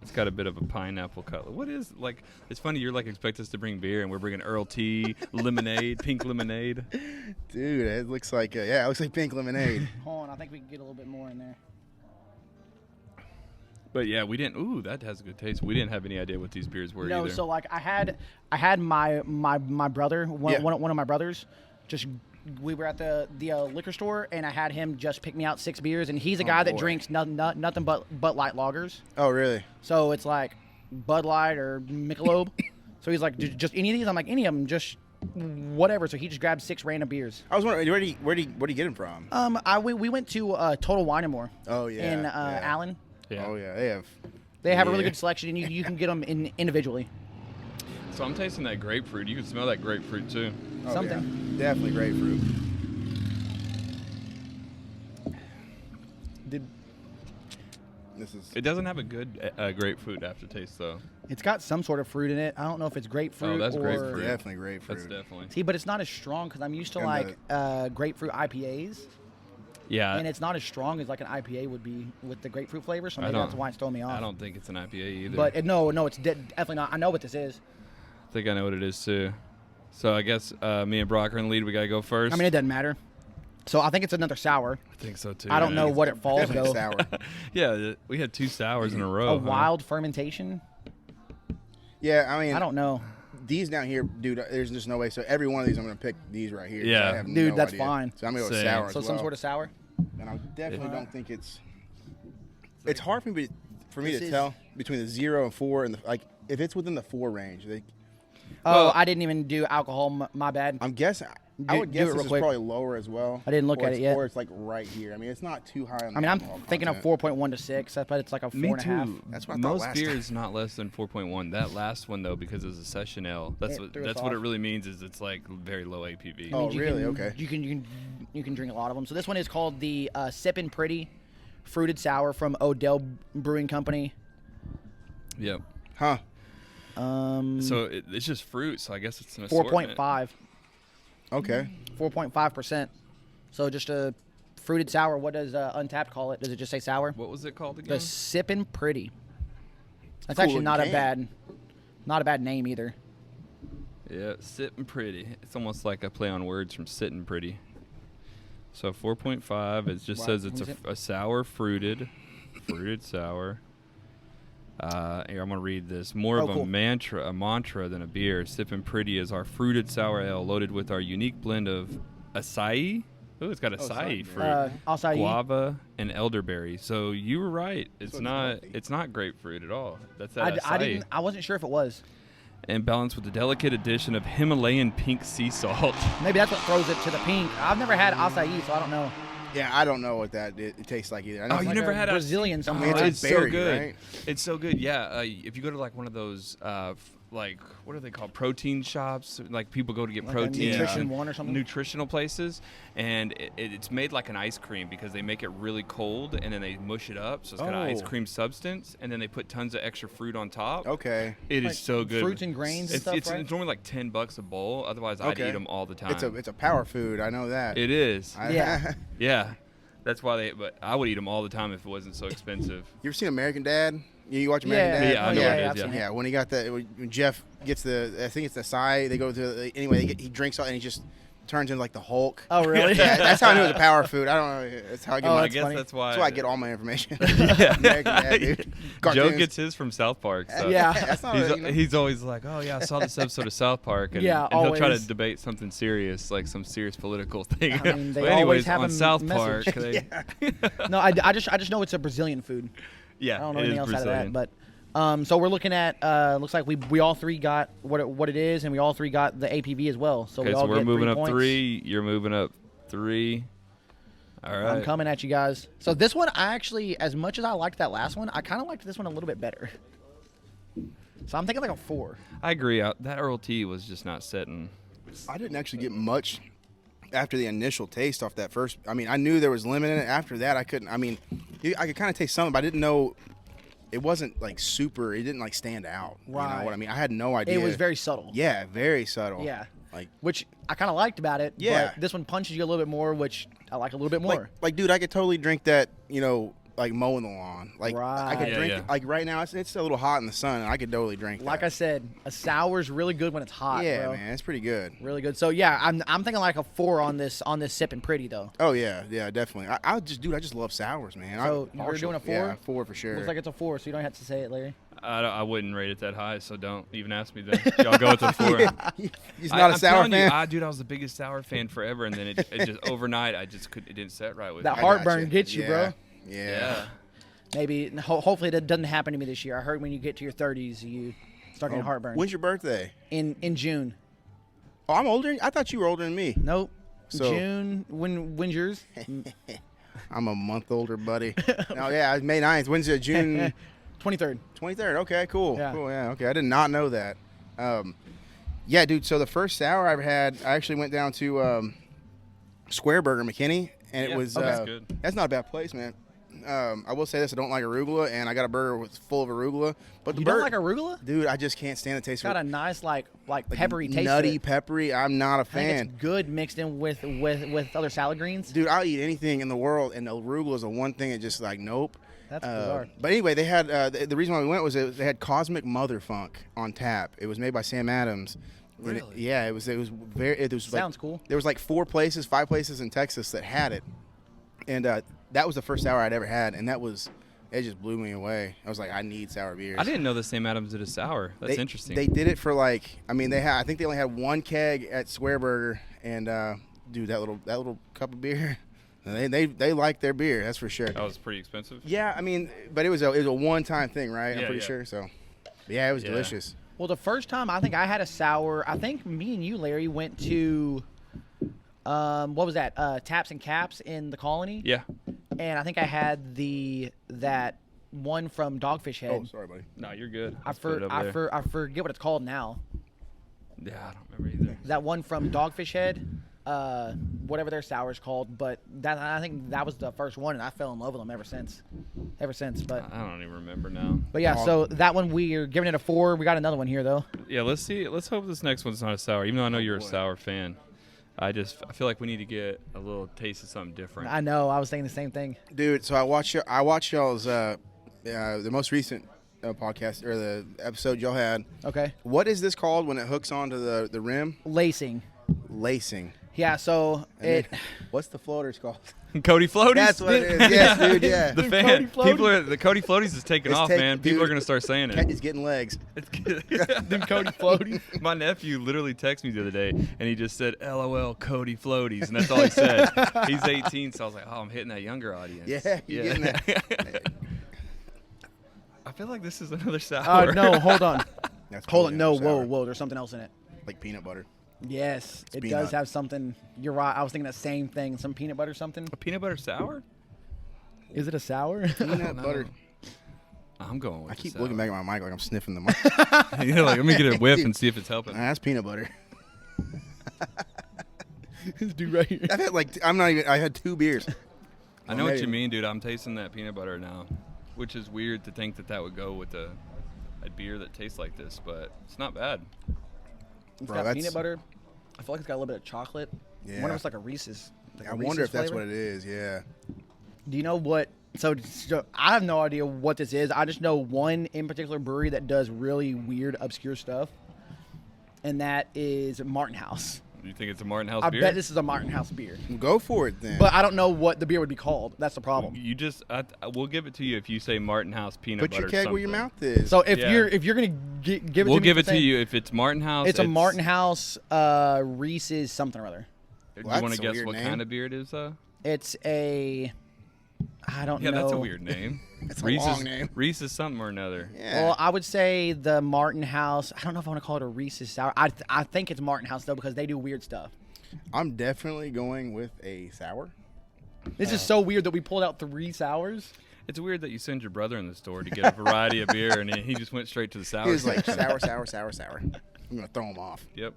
It's got a bit of a pineapple color. What is like? It's funny. You're like expect us to bring beer, and we're bringing Earl tea, lemonade, pink lemonade. Dude, it looks like it looks like pink lemonade. Hold on, I think we can get a little bit more in there. But yeah, we didn't. Ooh, that has a good taste. We didn't have any idea what these beers were No, either. so like I had my brother, one of my brothers, just we were at the liquor store, and I had him just pick me out 6 beers, and he's a guy that drinks nothing but light lagers. Oh, really? So it's like Bud Light or Michelob. So he's like, just any of these? I'm like, any of them, just whatever. So he just grabbed 6 random beers. I was wondering, where do you get them from? We went to Total Wine & More. Oh, yeah. In yeah. Allen. Yeah. Oh, yeah, They have a really good selection, and you can get them individually. So I'm tasting that grapefruit. You can smell that grapefruit too. Oh, Something. yeah. Definitely grapefruit. It doesn't have a good grapefruit aftertaste though. It's got some sort of fruit in it. I don't know if it's grapefruit. Oh, that's or... grapefruit. Definitely grapefruit. That's definitely. See, but it's not as strong because I'm used to grapefruit IPAs. Yeah. And it's not as strong as like an IPA would be with the grapefruit flavor, so I maybe don't- that's why it's throwing me off. I don't think it's an IPA either. But no, it's definitely not. I know what this is. I think I know what it is too. So I guess me and Brock are in the lead. We gotta go first. I mean, it doesn't matter. So I think it's another sour. I think so too. I don't know man. what it falls Definitely though. sour. Yeah, we had 2 sours in a row. A huh? wild fermentation. Yeah, I mean, I don't know, these down here, dude. There's just no way. So every one of these, I'm gonna pick these right here. 'cause Yeah. I have Dude, no that's idea. fine. So I'm gonna go with Same. sour. so as some well. sort of sour. And I definitely Yeah. don't think it's. It's hard for me to This is- tell between the 0 and 4, and if it's within the 4 range. Oh, Well- I didn't even do alcohol. My bad. I'm guessing. I Do- would do guess it real this is quick. probably lower as well. I didn't look Or at it it's- yet. Or it's like right here. I mean, it's not too high on the I mean, I'm alcohol thinking of content. 4.1 to 6. I bet it's like a 4.5. Me too. That's what I thought Most last beer time. is not less than 4.1. That last one though, because it's a session ale. That's It what threw us it off. really means. Is it's like very low APV. Oh, You really? can- Okay. You can drink a lot of them. So this one is called the Sippin' Pretty Fruited Sour from Odell Brewing Company. Yep. Huh. So it's just fruit. So I guess it's an assortment. 4.5. Okay. 4.5%. So just a fruited sour. What does Untappd call it? Does it just say sour? What was it called again? The Sippin' Pretty. That's Cool actually not a looking bad name either. Yeah, sitting pretty. It's almost like a play on words from sitting pretty. So 4.5. It just Wow. says it's What is a sour fruited sour. Here, I'm gonna read this. More Oh, of cool. a mantra than a beer. Sippin' Pretty is our fruited sour ale loaded with our unique blend of acai. Oh, it's got acai acai, fruit, Acai. guava, and elderberry. So you were right. It's So it's not. healthy. It's not grapefruit at all. That's that acai. I wasn't sure if it was. And balanced with a delicate addition of Himalayan pink sea salt. Maybe that's what throws it to the pink. I've never had acai, so I don't know. Yeah, I don't know what it tastes like either. I know Oh, it's you like never a had a Brazilian something. I mean, right? it's so berry, good. right? It's so good. Yeah. If you go to like one of those, like what are they called? Protein shops. Like people go to get Like a protein. Nutrition One or something? Nutritional places, and it's made like an ice cream because they make it really cold and then they mush it up, so it's got an ice Oh. cream substance, and then they put tons of extra fruit on top. Okay. It is Like so good. fruits and grains and stuff, it's right? it's normally like $10 a bowl. Otherwise, I'd Okay. eat them all the time. It's a power food. I know that. It is. Yeah. Yeah. That's why but I would eat them all the time if it wasn't so expensive. You ever seen American Dad? You watch American Yeah. Dad? Yeah, I Oh, know yeah, what it yeah, is. I've Yeah. seen it. Yeah, when he got when Jeff gets I think it's the acai. They go to anyway. He drinks all and he just turns into like the Hulk. Oh, really? Yeah, that's how I knew it was a power food. I don't know. That's how I get Oh, my. I that's guess funny. that's why. That's why I get all my information. Yeah. American Dad, dude. Joe Cartoons. gets his from South Park. So Yeah. That's not. He's always like, oh yeah, I saw this episode of South Park, and, Yeah, and he'll try to always. debate something serious, like some serious political thing. I mean, they But always anyways, have on a South message. Park, they, No, I just know it's a Brazilian food. yeah, I don't know it anything is else Brazilian. out of that. But so we're looking at looks like we all three got what it is, and we all three got the APV as well. So Okay, we all so we're get moving 3 up points. 3. You're moving up 3. All right. I'm coming at you guys. So this one, I actually, as much as I liked that last one, I kind of liked this one a little bit better. So I'm thinking like a 4. I agree. That Earl Tea was just not setting. I didn't actually get much after the initial taste off that first. I mean, I knew there was lemon in it. After that, I couldn't. I mean, I could kind of taste something, but I didn't know. It wasn't like super. It didn't like stand out. You know Right. what I mean? I had no idea. It was very subtle. Yeah, very subtle. Yeah. Like, Which I kind of liked about it. Yeah. But this one punches you a little bit more, which I like a little bit more. like, dude, I could totally drink that. like mowing the lawn. Like I could Right. drink. Yeah. Like right now, it's a little hot in the sun, and I could totally drink. Like I said, a sour's really good when it's hot. yeah, bro. man, it's pretty good. Really good. So yeah, I'm thinking like a 4 on this sipping pretty though. Oh yeah, definitely. I just love sours, man. So I'm you're partial. doing a 4? Yeah, 4 for sure. Looks like it's a 4, so you don't have to say it, Larry. I wouldn't rate it that high, so don't even ask me then. Y'all go with a 4. He's not a I'm sour telling fan. Dude, I was the biggest sour fan forever, and then it just overnight, it didn't set right with That me. heartburn gets you, bro. Yeah. Maybe hopefully that doesn't happen to me this year. I heard when you get to your 30s, you start getting heartburn. When's your birthday? In June. Oh, I'm older. I thought you were older than me. Nope. So- June. When's yours? I'm a month older, buddy. No, yeah, May 9th. When's it? June 23rd. 23rd. Okay, cool. Yeah. Cool. Yeah. Okay, I did not know that. Yeah, dude. So the first sour I ever had, I actually went down to Square Burger, McKinney, and it was. that's good. That's not a bad place, man. I will say this: I don't like arugula, and I got a burger full of arugula. But the You burger, don't like arugula? dude, I just can't stand the taste Got of a it. nice like peppery taste. Nutty, to it. peppery. I'm not a I think fan. it's good mixed in with other salad greens. Dude, I'll eat anything in the world, and the arugula is the one thing that just like nope. That's bizarre. But anyway, they had the reason why we went was they had Cosmic Mother Funk on tap. It was made by Sam Adams. And Really? yeah, it was very. It was Sounds cool. There was like 5 places in Texas that had it, and that was the first sour I'd ever had, and it just blew me away. I was like, I need sour beers. I didn't know the Sam Adams did a sour. That's They- interesting. They did it for like, I mean, I think they only had 1 keg at Square Burger, and dude, that little cup of beer, they like their beer, that's for sure. That was pretty expensive. Yeah, I mean, but it was a one-time thing, right? I'm Yeah, pretty yeah. sure. So, yeah, it was Yeah. delicious. Well, the first time I think I had a sour, I think me and you, Larry, went to what was that? Taps and Caps in the Colony. Yeah. And I think I had that one from Dogfish Head. Oh, sorry, buddy. No, you're good. I Let's put it over there. I forget what it's called now. Yeah, I don't remember either. That one from Dogfish Head, whatever their sour is called. But I think that was the first one, and I fell in love with them ever since. But I don't even remember now. yeah, so that one we are giving it a 4. We got another one here though. Yeah, let's see. Let's hope this next one's not a sour. Even though I know you're a sour fan, I feel like we need to get a little taste of something different. I know. I was thinking the same thing. Dude, so I watched y'all's the most recent podcast or the episode y'all had. Okay. What is this called when it hooks onto the rim? Lacing. Lacing. Yeah. So And then, what's the floaters called? Cody Floaties. That's what it is. Yes, dude. Yeah. The fan. The Cody Floaties is taking It's off, man. People dude, are gonna start saying it. It's getting legs. Them Cody Floaties. My nephew literally texted me the other day, and he just said, "LOL, Cody Floaties," and that's all he said. He's 18, so I was like, "Oh, I'm hitting that younger audience." Yeah, you're getting that. I feel like this is another sour. No, hold on. That's Hold probably on. No, another sour. whoa. There's something else in it. Like peanut butter. Yes, it peanut. does have something. You're right. I was thinking the same thing. Some peanut butter something. A peanut butter sour? Is it a sour? Peanut butter. I'm going with I keep the sour. looking back at my mic like I'm sniffing the mic. Yeah, like, let me get a whiff and see if it's helping. That's peanut butter. This dude right here. I've had I had 2 beers. I know what you maybe. mean, dude. I'm tasting that peanut butter now, which is weird to think that would go with a beer that tastes like this, but it's not bad. It's Bro, got that's- peanut butter. I feel like it's got a little bit of chocolate. I wonder Yeah. if it's like a Reese's. Like I a wonder Reese's if that's flavor. what it is. Yeah. Do you know what? So I have no idea what this is. I just know one in particular brewery that does really weird, obscure stuff, and that is Martin House. You think it's a Martin House I beer? bet this is a Martin House beer, Go for it then. but I don't know what the beer would be called. That's the problem. You just, we'll give it to you if you say Martin House peanut Put butter. your keg where your something. mouth is. So if Yeah. you're gonna give it, We'll to me give for it to saying- you if it's Martin House. It's a Martin House Reese's something or other. Do Well, you want that's to a guess weird what name. kind of beer it is, though? It's a I don't Yeah, know. that's a weird name. It's a Reese's, long name. Reese's something or another. Yeah. Well, I would say the Martin House. I don't know if I want to call it a Reese's sour. I think it's Martin House though because they do weird stuff. I'm definitely going with a sour. This is so weird that we pulled out 3 sours. It's weird that you send your brother in the store to get a variety of beer, and he just went straight to the sour. He was like section. sour. I'm gonna throw him off. Yep.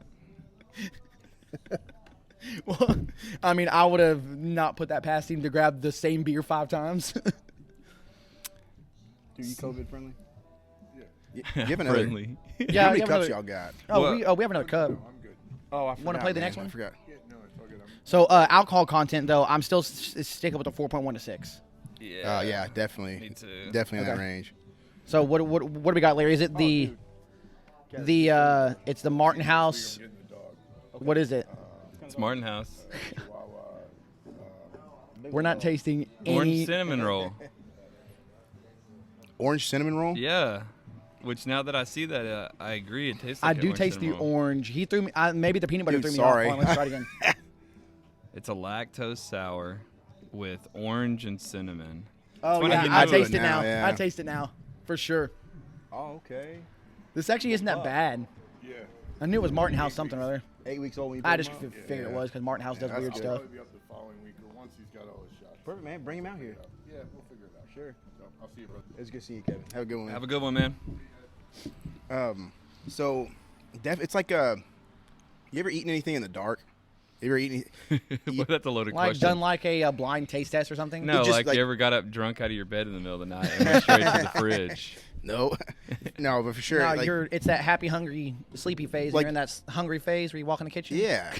Well, I mean, I would have not put that past him to grab the same beer 5 times. Dude, you COVID friendly? Yeah. Give another. Friendly. Yeah, How many give cups another- y'all got? we have another cup. Oh, I Wanna forgot, play the man. next one? I forgot. So alcohol content though, I'm still sticking with the 4.1 to 6. Yeah, definitely. Me too. Definitely in that Okay. range. So what do we got, Larry? Is it it's the Martin House? What is it? It's Martin House. We're not tasting Orange any. cinnamon roll. Orange cinnamon roll? Yeah. Which now that I see that, I agree. It tastes I like do orange taste the cinnamon roll. orange. He threw me. Maybe the peanut butter Dude, threw me sorry. off. Hold on, let's try it again. It's a lactose sour with orange and cinnamon. Oh funny yeah, you I knew taste it it now. now, yeah. I taste it now, for sure. Oh, okay. This actually isn't that bad. Yeah. I knew it was Martin House something or other. 8 weeks old when you I put just him on? figured it was because Martin House does that's weird good. stuff. Probably be up the following week or once he's got all his shots. Perfect, man. Bring him out here. Yeah, we'll figure it out. Sure. So, I'll see you, brother. It's good to see you, Kevin. Have a good one. Have a good one, man. So, it's like you ever eaten anything in the dark? You ever eaten? Well, that's a loaded Like question. done like a blind taste test or something. No, just like, like- you ever got up drunk out of your bed in the middle of the night and went straight to the fridge? No, no, but for sure. No, like, it's that happy, hungry, sleepy phase. Like- You're in that hungry phase where you walk in the kitchen. yeah,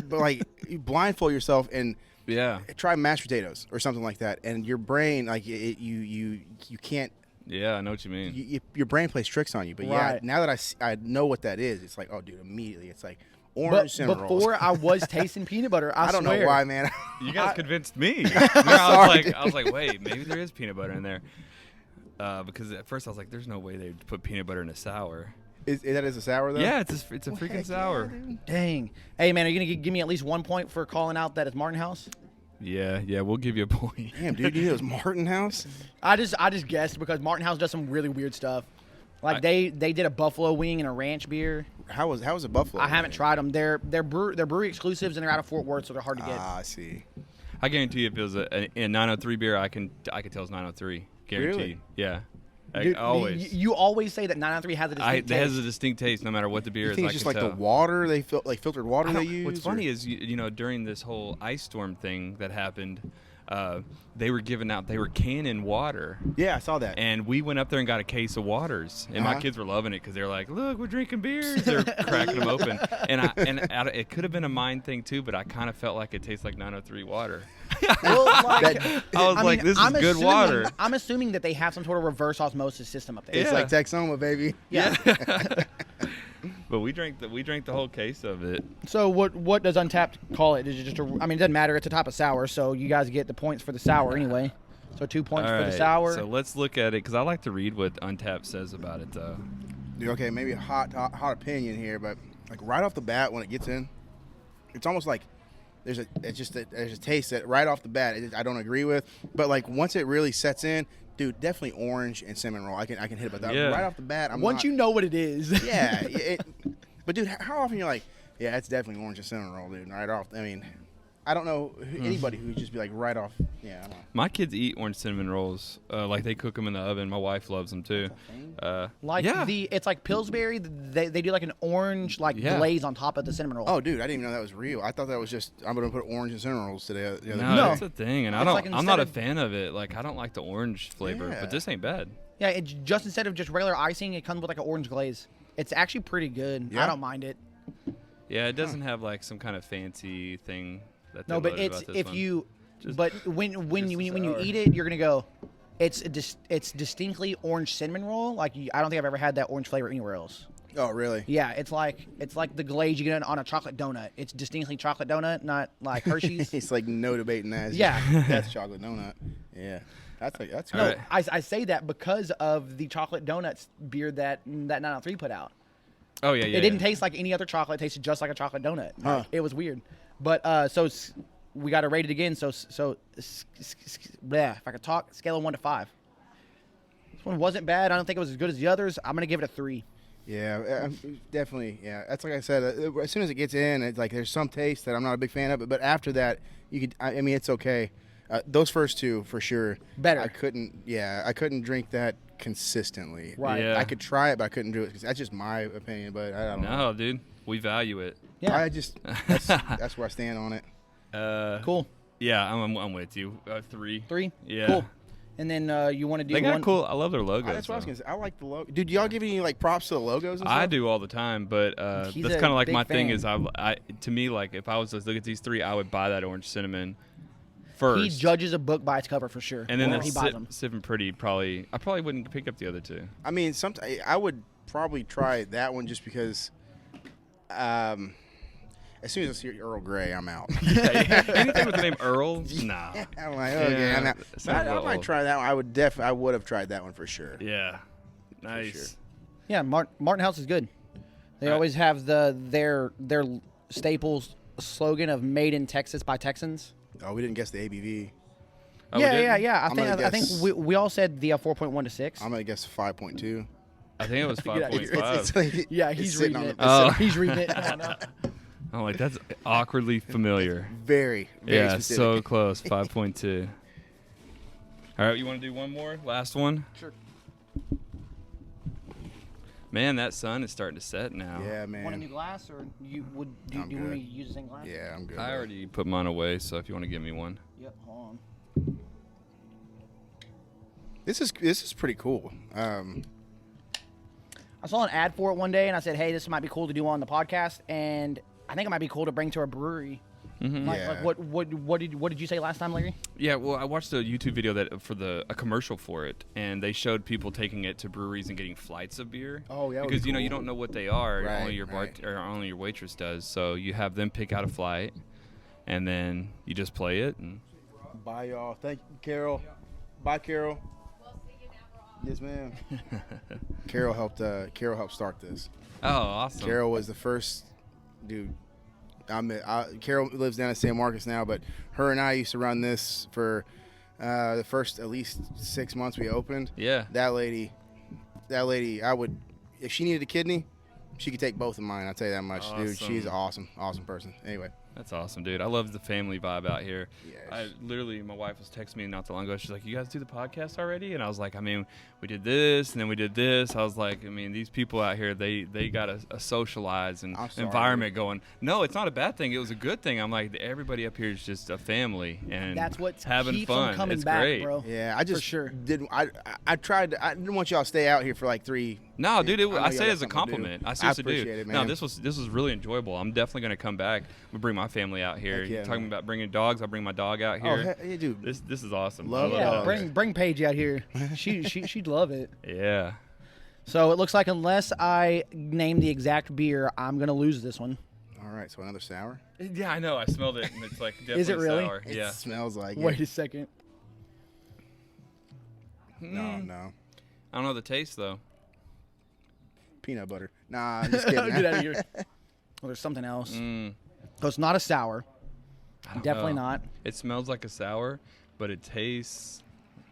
but like you blindfold yourself and Yeah. try mashed potatoes or something like that, and your brain like you can't. Yeah, I know what you mean. Your brain plays tricks on you. But Right. yeah, now that I know what that is, it's like, oh, dude, immediately it's like orange But cinnamon rolls. before I was tasting peanut butter. I don't swear. know why, man. You guys convinced me. Sorry, I was like, wait, maybe there is peanut butter in there. Because at first I was like, there's no way they'd put peanut butter in a sour. Is that a sour though? Yeah, it's a freaking heck sour. yeah, dude. Dang. Hey man, are you gonna give me at least 1 point for calling out that it's Martin House? Yeah, we'll give you a point. Damn, dude, you know it was Martin House? I just guessed because Martin House does some really weird stuff. Like they did a buffalo wing and a ranch beer. How was a Buffalo? I haven't tried them. They're brewery exclusives and they're out of Fort Worth, so they're hard to get. Ah, I see. I guarantee you if it was a 903 beer, I can tell it's 903. Guaranteed. Really? Yeah. Dude, Always. You always say that 993 has a distinct It has taste. a distinct taste no matter what the beer You is. think I it's just can like tell. the water they filtered water they use? What's funny is you know during this whole ice storm thing that happened, they were canning water, Yeah, I saw that. and we went up there and got a case of waters, and my Uh-huh. kids were loving it because they're like, "Look, we're drinking beers." They're cracking them open, and it could have been a mind thing too, but I kind of felt like it tastes like 903 water. Well, like, I was like, "This is good water." I'm assuming that they have some sort of reverse osmosis system up there. It's Yeah. like Texoma, baby. Yeah. But we drank the whole case of it. So what does Untappd call it? Is it just it doesn't matter. It's a type of sour, so you guys get the points for the sour anyway. So 2 points All for the right, sour. So let's look at it because I like to read what Untappd says about it, though. Dude, okay, maybe a hot opinion here, but like right off the bat when it gets in, it's almost like there's a taste that right off the bat I don't agree with, but like once it really sets in, dude, definitely orange and cinnamon roll. I can hit it, but that Yeah. right off the bat, Once you know what it is. yeah, but dude, how often you're like, yeah, it's definitely orange and cinnamon roll, dude, right off. I mean, I don't know anybody who would just be like right off. Yeah, I don't know. My kids eat orange cinnamon rolls. Like they cook them in the oven. My wife loves them too. Like yeah. it's like Pillsbury. They do like an orange Yeah. glaze on top of the cinnamon roll. Oh, dude, I didn't even know that was real. I thought that was just I'm gonna put orange and cinnamon rolls today. The other No, day. that's the thing, and It's like I'm not a instead of- fan of it. Like I don't like the orange flavor, Yeah. but this ain't bad. Yeah, it's just instead of just regular icing, it comes with like an orange glaze. It's actually pretty good. Yeah? I don't mind it. Yeah, it doesn't have like some kind of fancy thing. That No, they but loaded it's about this if one. you, Just- but when you sour. eat it, you're gonna go. It's distinctly orange cinnamon roll. Like I don't think I've ever had that orange flavor anywhere else. Oh, really? Yeah, it's like the glaze you get on a chocolate donut. It's distinctly chocolate donut, not like Hershey's. It's like no debating that. It's Yeah. just, that's chocolate donut. Yeah, that's All good. right. I say that because of the chocolate donuts beer that 903 put out. Oh yeah, yeah. It didn't yeah. taste like any other chocolate. It tasted just like a chocolate donut. Huh. It was weird. But we got to rate it again. Bleh, if I could talk, scale of 1 to 5. This one wasn't bad. I don't think it was as good as the others. I'm gonna give it a 3. Yeah, definitely. Yeah, that's like I said. As soon as it gets in, it's like there's some taste that I'm not a big fan of. But after that, you could. I mean, it's okay. Those first two for sure. Better. I couldn't drink that consistently. Right. Yeah. I could try it, but I couldn't do it. 'Cause that's just my opinion. But I don't know. No, dude, we value it. Yeah. I just that's where I stand on it. Cool. Yeah, I'm with you. 3. 3. Yeah. Cool. And then you want to do They got one. cool. I love their logos. That's what I was though. gonna say. I like the logo. Dude, do y'all give any like props to the logos? And stuff? I do all the time, but He's that's a kind of like big my thing. fan. Is I to me like if I was to look at these 3, I would buy that orange cinnamon. first. He judges a book by its cover for sure. And then he buys them. Sipping Pretty I probably wouldn't pick up the other two. I mean, I would probably try that one just because. As soon as I see Earl Grey, I'm out. Anything with the name Earl? Nah. I'm like, okay, I'm out. I might try that one. I would have tried that one for sure. Yeah. Nice. sure. Yeah, Martin House is good. They always have their staples slogan of "Made in Texas by Texans." Oh, we didn't guess the ABV. Oh, we didn't? Yeah. I'm gonna I think guess- we all said the 4.1 to 6. I'm gonna guess 5.2. I think it was Get out of here. 5.5. Yeah, it's he's sitting reading on it. the- Oh. He's reading it. Come on now. I'm like, that's awkwardly familiar. Very, very Yeah, specific. so close. 5.2. All right, you want to do one more? Last one? Sure. Man, that sun is starting to set now. Yeah, man. Want a new glass, or you would do I'm you want me good. to use the same glass? Yeah, I'm good. I bro. already put mine away, so if you want to give me one. Yep. Hold on. This is pretty cool. I saw an ad for it one day, and I said, "Hey, this might be cool to do on the podcast," and I think it might be cool to bring to a brewery. Mm-hmm. Yeah. Like what did you say last time, Larry? Yeah, well, I watched a YouTube video that for a commercial for it, and they showed people taking it to breweries and getting flights of beer. Oh, yeah, that would because be you cool. don't know what they are. Right, only your or only your waitress does. So you have them pick out a flight, and then you just play it. And Bye, y'all. Thank you, Carol. Bye, Carol. Yes, ma'am. Carol helped start this. oh, awesome! Carol was the first dude. Carol lives down in San Marcos now, but her and I used to run this for the first at least 6 months we opened. Yeah. That lady, if she needed a kidney, she could take both of mine. I'll tell you that much, dude. Awesome. She's an awesome person. Anyway. That's awesome, dude. I love the family vibe out here. Yes. My wife was texting me not too long ago. She's like, "You guys do the podcast already?" And I was like, "I mean, we did this, and then we did this." I was like, "I mean, these people out here, they got a socialized and I'm sorry, environment going." No, it's not a bad thing. It was a good thing. I'm like, everybody up here is just a family, and That's what having keeps fun. them coming It's back, great. bro. Yeah, I just sure. didn't. I tried. I didn't want y'all to stay out here for like 3. No, dude, I know I y'all say got it as a something to do. compliment. I seriously do. appreciate it, man. No, this was really enjoyable. I'm definitely gonna come back. I'm gonna bring my family out here. Heck yeah, You're talking man. about bringing dogs. I'll bring my dog out Oh, here. hey, dude. This is awesome. Love I it. Yeah, dogs. bring Paige out here. She'd love it. Yeah. So it looks like unless I name the exact beer, I'm gonna lose this one. All right, so another sour. Yeah, I know. I smelled it, and it's like definitely Is it really? sour. Yeah. It smells like Wait it. a second. No. I don't know the taste though. Peanut butter. Nah, I'm just kidding. Get out of here. Well, there's something else. Mm, So it's not a sour. I don't Definitely know. not. It smells like a sour, but it tastes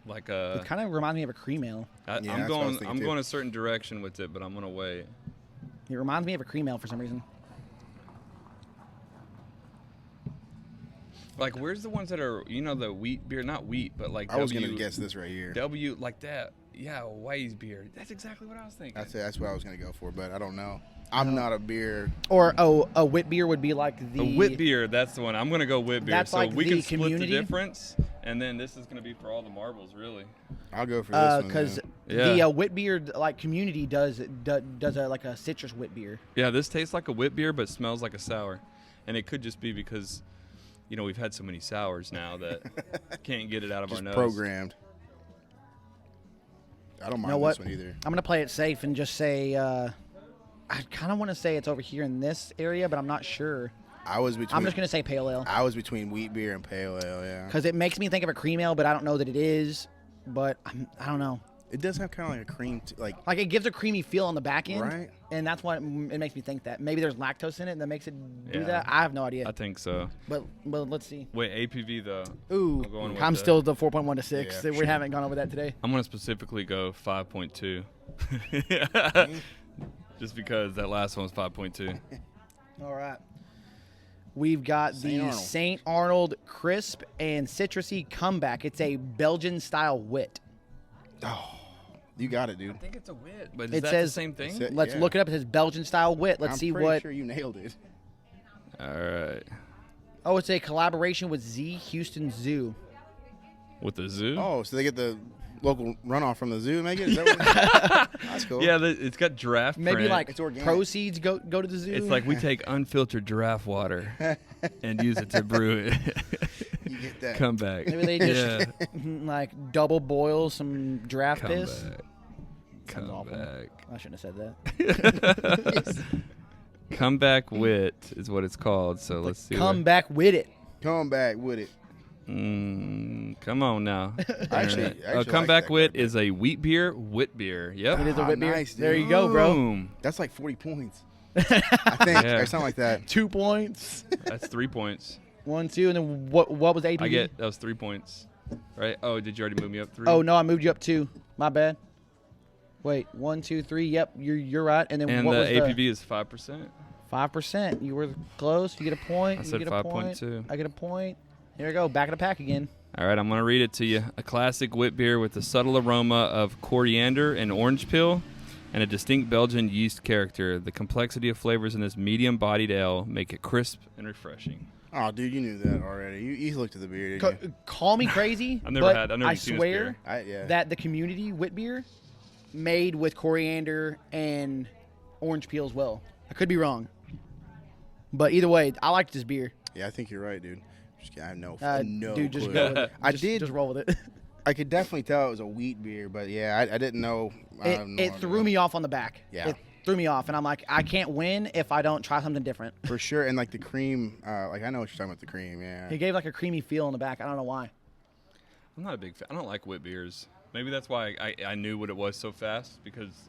like a. It kind of reminds me of a cream ale. I, Yeah, I'm that's what I was going. thinking I'm too. going a certain direction with it, but I'm gonna wait. It reminds me of a cream ale for some reason. Like, where's the ones that are the wheat beer? Not wheat, but like I was gonna guess this right here. W like that. Yeah, Weiss beer. That's exactly what I was thinking. That's what I was gonna go for, but I don't know. I'm not a beer. Or a wit beer would be like the A wit beer, that's the one. I'm gonna go wit beer. That's so like we the can split community? the difference, and then this is gonna be for all the marbles, really. I'll go for this one. because man. Yeah. the wit beer like community does like a citrus wit beer. Yeah, this tastes like a wit beer, but smells like a sour, and it could just be because, we've had so many sours now that can't get it out of just our nose. programmed. I don't mind know what? this one either. I'm gonna play it safe and just say I kind of want to say it's over here in this area, but I'm not sure. I was between. I'm just gonna say pale ale I was between wheat beer and pale ale. Yeah. because it makes me think of a cream ale, but I don't know that it is. But I don't know. It does have kind of like a cream, Like it gives a creamy feel on the back end, Right. and that's what it makes me think that maybe there's lactose in it that makes it do Yeah. that. I have no idea, I think so. but let's see. Wait, APV though. Ooh, I'm going with I'm the- still the 4.1 to 6. Yeah, We sure. haven't gone over that today. I'm gonna specifically go 5.2. Just because that last one was 5.2. All right. We've got St. the Arnold. St. Arnold crisp and citrusy comeback. It's a Belgian style wit. Oh, you got it, dude. I think it's a wit, but is It that says- the same thing? It's a- Let's Yeah. look it up. It says Belgian style wit. Let's I'm see pretty what. sure you nailed it. All right. Oh, it's a collaboration with Z Houston Zoo. With the zoo? Oh, so they get the local runoff from the zoo, make it? Is that what That's cool. Yeah, it's got giraffe Maybe print. like It's organic. proceeds go to the zoo. It's like we take unfiltered giraffe water and use it to brew it. You get that. Come back. Maybe they just like double boil some draft Come piss. back. Sounds Come awful. back. I shouldn't have said that. Comeback wit is what it's called. So let's see. Come back with it. Come back with it. Come on now. Actually Internet. like Comeback that wit quite a is a wheat beer, wit beer. Yep. It is a Ah, whip beer. nice, dude. There you go, bro. Boom. That's like 40 points. I think, Yeah. or something like that. 2 points. That's 3 points. 1, 2, and then what was APV? That was 3 points. Right? Oh, did you already move me up 3? Oh no, I moved you up 2. My bad. Wait, 1, 2, 3. Yep, you're right. And then And what the was APV is 5%. 5%. You were close. You get a point. I you said get a point. 5.2. I get a point. Here we go. Back of the pack again. All right, I'm going to read it to you. A classic wit beer with the subtle aroma of coriander and orange peel and a distinct Belgian yeast character. The complexity of flavors in this medium-bodied ale make it crisp and refreshing. Oh, dude, you knew that already. You looked at the beer, didn't you? Call me crazy. I've never but had- I've never I seen this swear beer. Yeah. that the community wit beer made with coriander and orange peel as well. I could be wrong. But either way, I liked this beer. Yeah, I think you're right, dude. I have no Dude, just clue. go with it. I Just- did. Just roll with it. I could definitely tell it was a wheat beer, but yeah, I didn't know. It threw me off on the back. Yeah. It threw me off, and I'm like, I can't win if I don't try something different. For sure, and like the cream, like I know what you're talking about, the cream, yeah. It gave like a creamy feel in the back. I don't know why. I'm not a big fan. I don't like wit beers. Maybe that's why I knew what it was so fast, because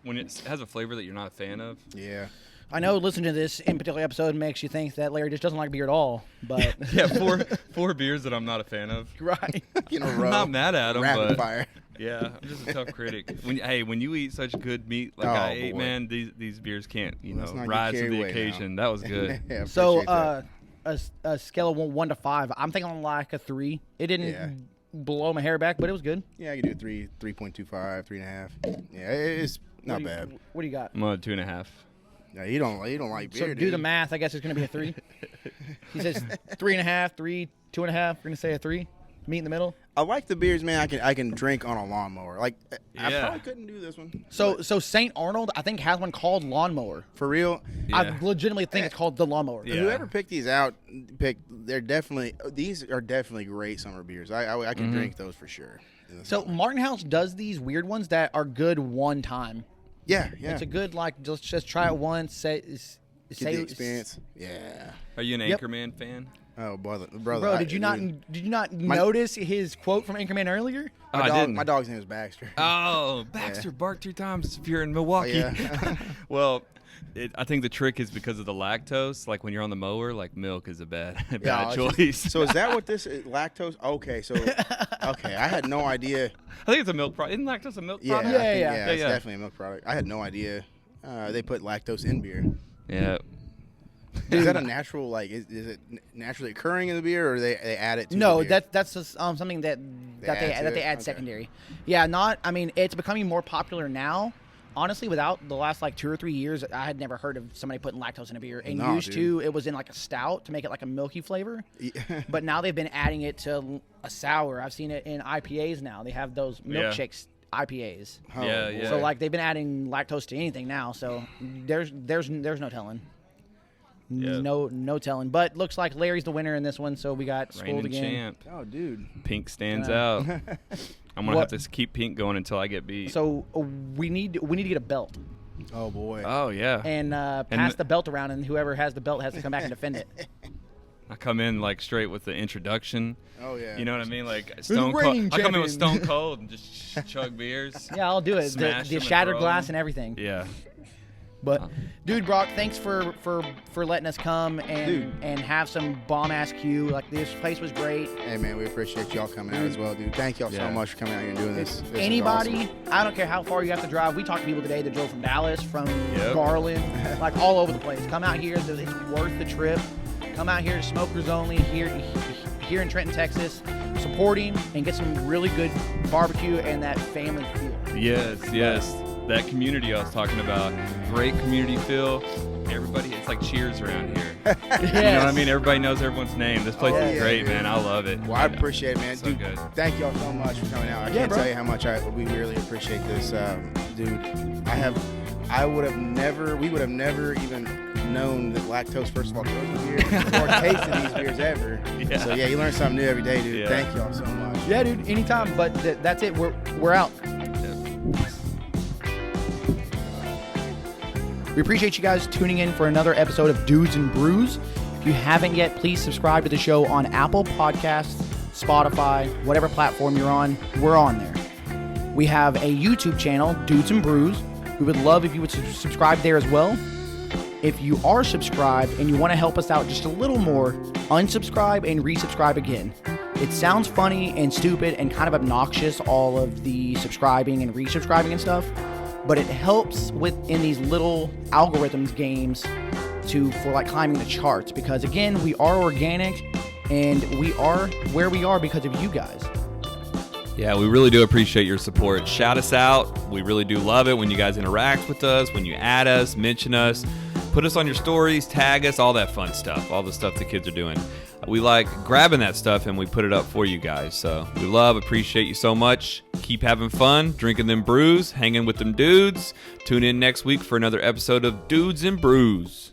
when it has a flavor that you're not a fan of. Yeah. I know listening to this in particular episode makes you think that Larry just doesn't like beer at all, but Yeah, four beers that I'm not a fan of. right. In a I'm row. not mad at them, Rapid but fire. yeah, I'm just a tough critic. When you eat such good meat like Oh, I ate, boy. man, these beers can't Let's not get rise to carried the away occasion. now. That was good. Yeah, So, appreciate that. a scale of 1 to 5, I'm thinking on like a 3. It didn't Yeah. blow my hair back, but it was good. Yeah, I can do 3.25, 3.5. Yeah, it's not bad. What do you got? I'm on a 2.5. Yeah, you don't like beer, So do dude. the math. I guess it's going to be a 3. He says 3.5, 3, 2.5. We're going to say a 3. Meet in the middle. I like the beers, man. I can drink on a lawnmower. Like I Yeah. probably couldn't do this one. So St. Arnold, I think, has one called Lawnmower. For real, I Yeah. legitimately think it's called the Lawnmower. Yeah. whoever picked these out, these are definitely great summer beers. I can drink those for sure. in the So summer. Martin House does these weird ones that are good one time. yeah, It's a good like just try it once. get the experience. Yeah. Are you an Yep. Anchorman fan? Oh, brother. Bro, did you not notice his quote from Anchorman earlier? Oh, I didn't. My dog's name is Baxter. Oh, Baxter, bark 3 times if you're in Milwaukee. yeah. Well, I think the trick is because of the lactose. Like when you're on the mower, like milk is a bad Yeah, choice. So is that what this is? Lactose? Okay, so I had no idea. I think it's a milk product. Isn't lactose a milk Yeah, product? I think, yeah. It's Yeah. definitely a milk product. I had no idea they put lactose in beer. Yeah. Is that a natural is it naturally occurring in the beer, or they add it to No, the beer? that's just, something that add to they it? add Okay. secondary. Yeah, I mean, it's becoming more popular now. Honestly, without the last like 2 or 3 years, I had never heard of somebody putting lactose in a beer. And No, used to, it was in like a stout to make it like a milky flavor. But now they've been adding it to a sour. I've seen it in IPAs now. They have those Yeah. milkshakes IPAs. Oh, Yeah, boy. yeah. So like they've been adding lactose to anything now. So there's no telling. Yeah. No telling. But looks like Larry's the winner in this one. So we got schooled Reigning again. champ. Oh, dude. Pink stands Yeah. out. I'm gonna What- have to keep pink going until I get beat. So we need to get a belt Oh boy. Oh yeah. and pass the belt around, and whoever has the belt has to come back and defend it. I come in like straight with the introduction. Oh yeah. You know what I mean? Like Stone reigning Cold. I come in with champion. Stone Cold and just chug beers. Yeah, I'll do it. Smash The them and shattered throw glass them. and everything. Yeah. But dude, Brock, thanks for letting us come and have some bomb ass Q. Like this place was great. Hey man, we appreciate y'all coming out as well, dude. Thank y'all so Yeah. much for coming out here and doing this. This is Anybody, awesome. I don't care how far you have to drive. We talked to people today that drove from Dallas, from Yep. Garland, like all over the place. Come out here. It's worth the trip. Come out here to Smokers Only here in Trenton, Texas. Supporting and get some really good barbecue and that family feel. Yes. That community I was talking about. Great community feel. Everybody, it's like Cheers around here. You know what I mean? Everybody knows everyone's name. This place Oh, is yeah, great, dude. man. I love it. Well, I appreciate it, man. So Dude, good. thank y'all so much for coming out. I can't bro. tell you how much we really appreciate this. Dude, we would have never even known that lactose, first of all, kills the beer, or tasted these beers ever. Yeah. So, yeah, you learn something new every day, dude. Yeah. Thank y'all so much. Yeah, dude, anytime. But that's it. We're out. We appreciate you guys tuning in for another episode of Dudes and Brews. If you haven't yet, please subscribe to the show on Apple Podcasts, Spotify, whatever platform you're on. We're on there. We have a YouTube channel, Dudes and Brews. We would love if you would subscribe there as well. If you are subscribed and you want to help us out just a little more, unsubscribe and resubscribe again. It sounds funny and stupid and kind of obnoxious, all of the subscribing and resubscribing and stuff, but it helps in these little algorithms games for like climbing the charts, because again, we are organic and we are where we are because of you guys. Yeah, we really do appreciate your support. Shout us out. We really do love it when you guys interact with us, when you add us, mention us, put us on your stories, tag us, all that fun stuff, all the stuff the kids are doing. We like grabbing that stuff and we put it up for you guys. So we appreciate you so much. Keep having fun, drinking them brews, hanging with them dudes. Tune in next week for another episode of Dudes and Brews.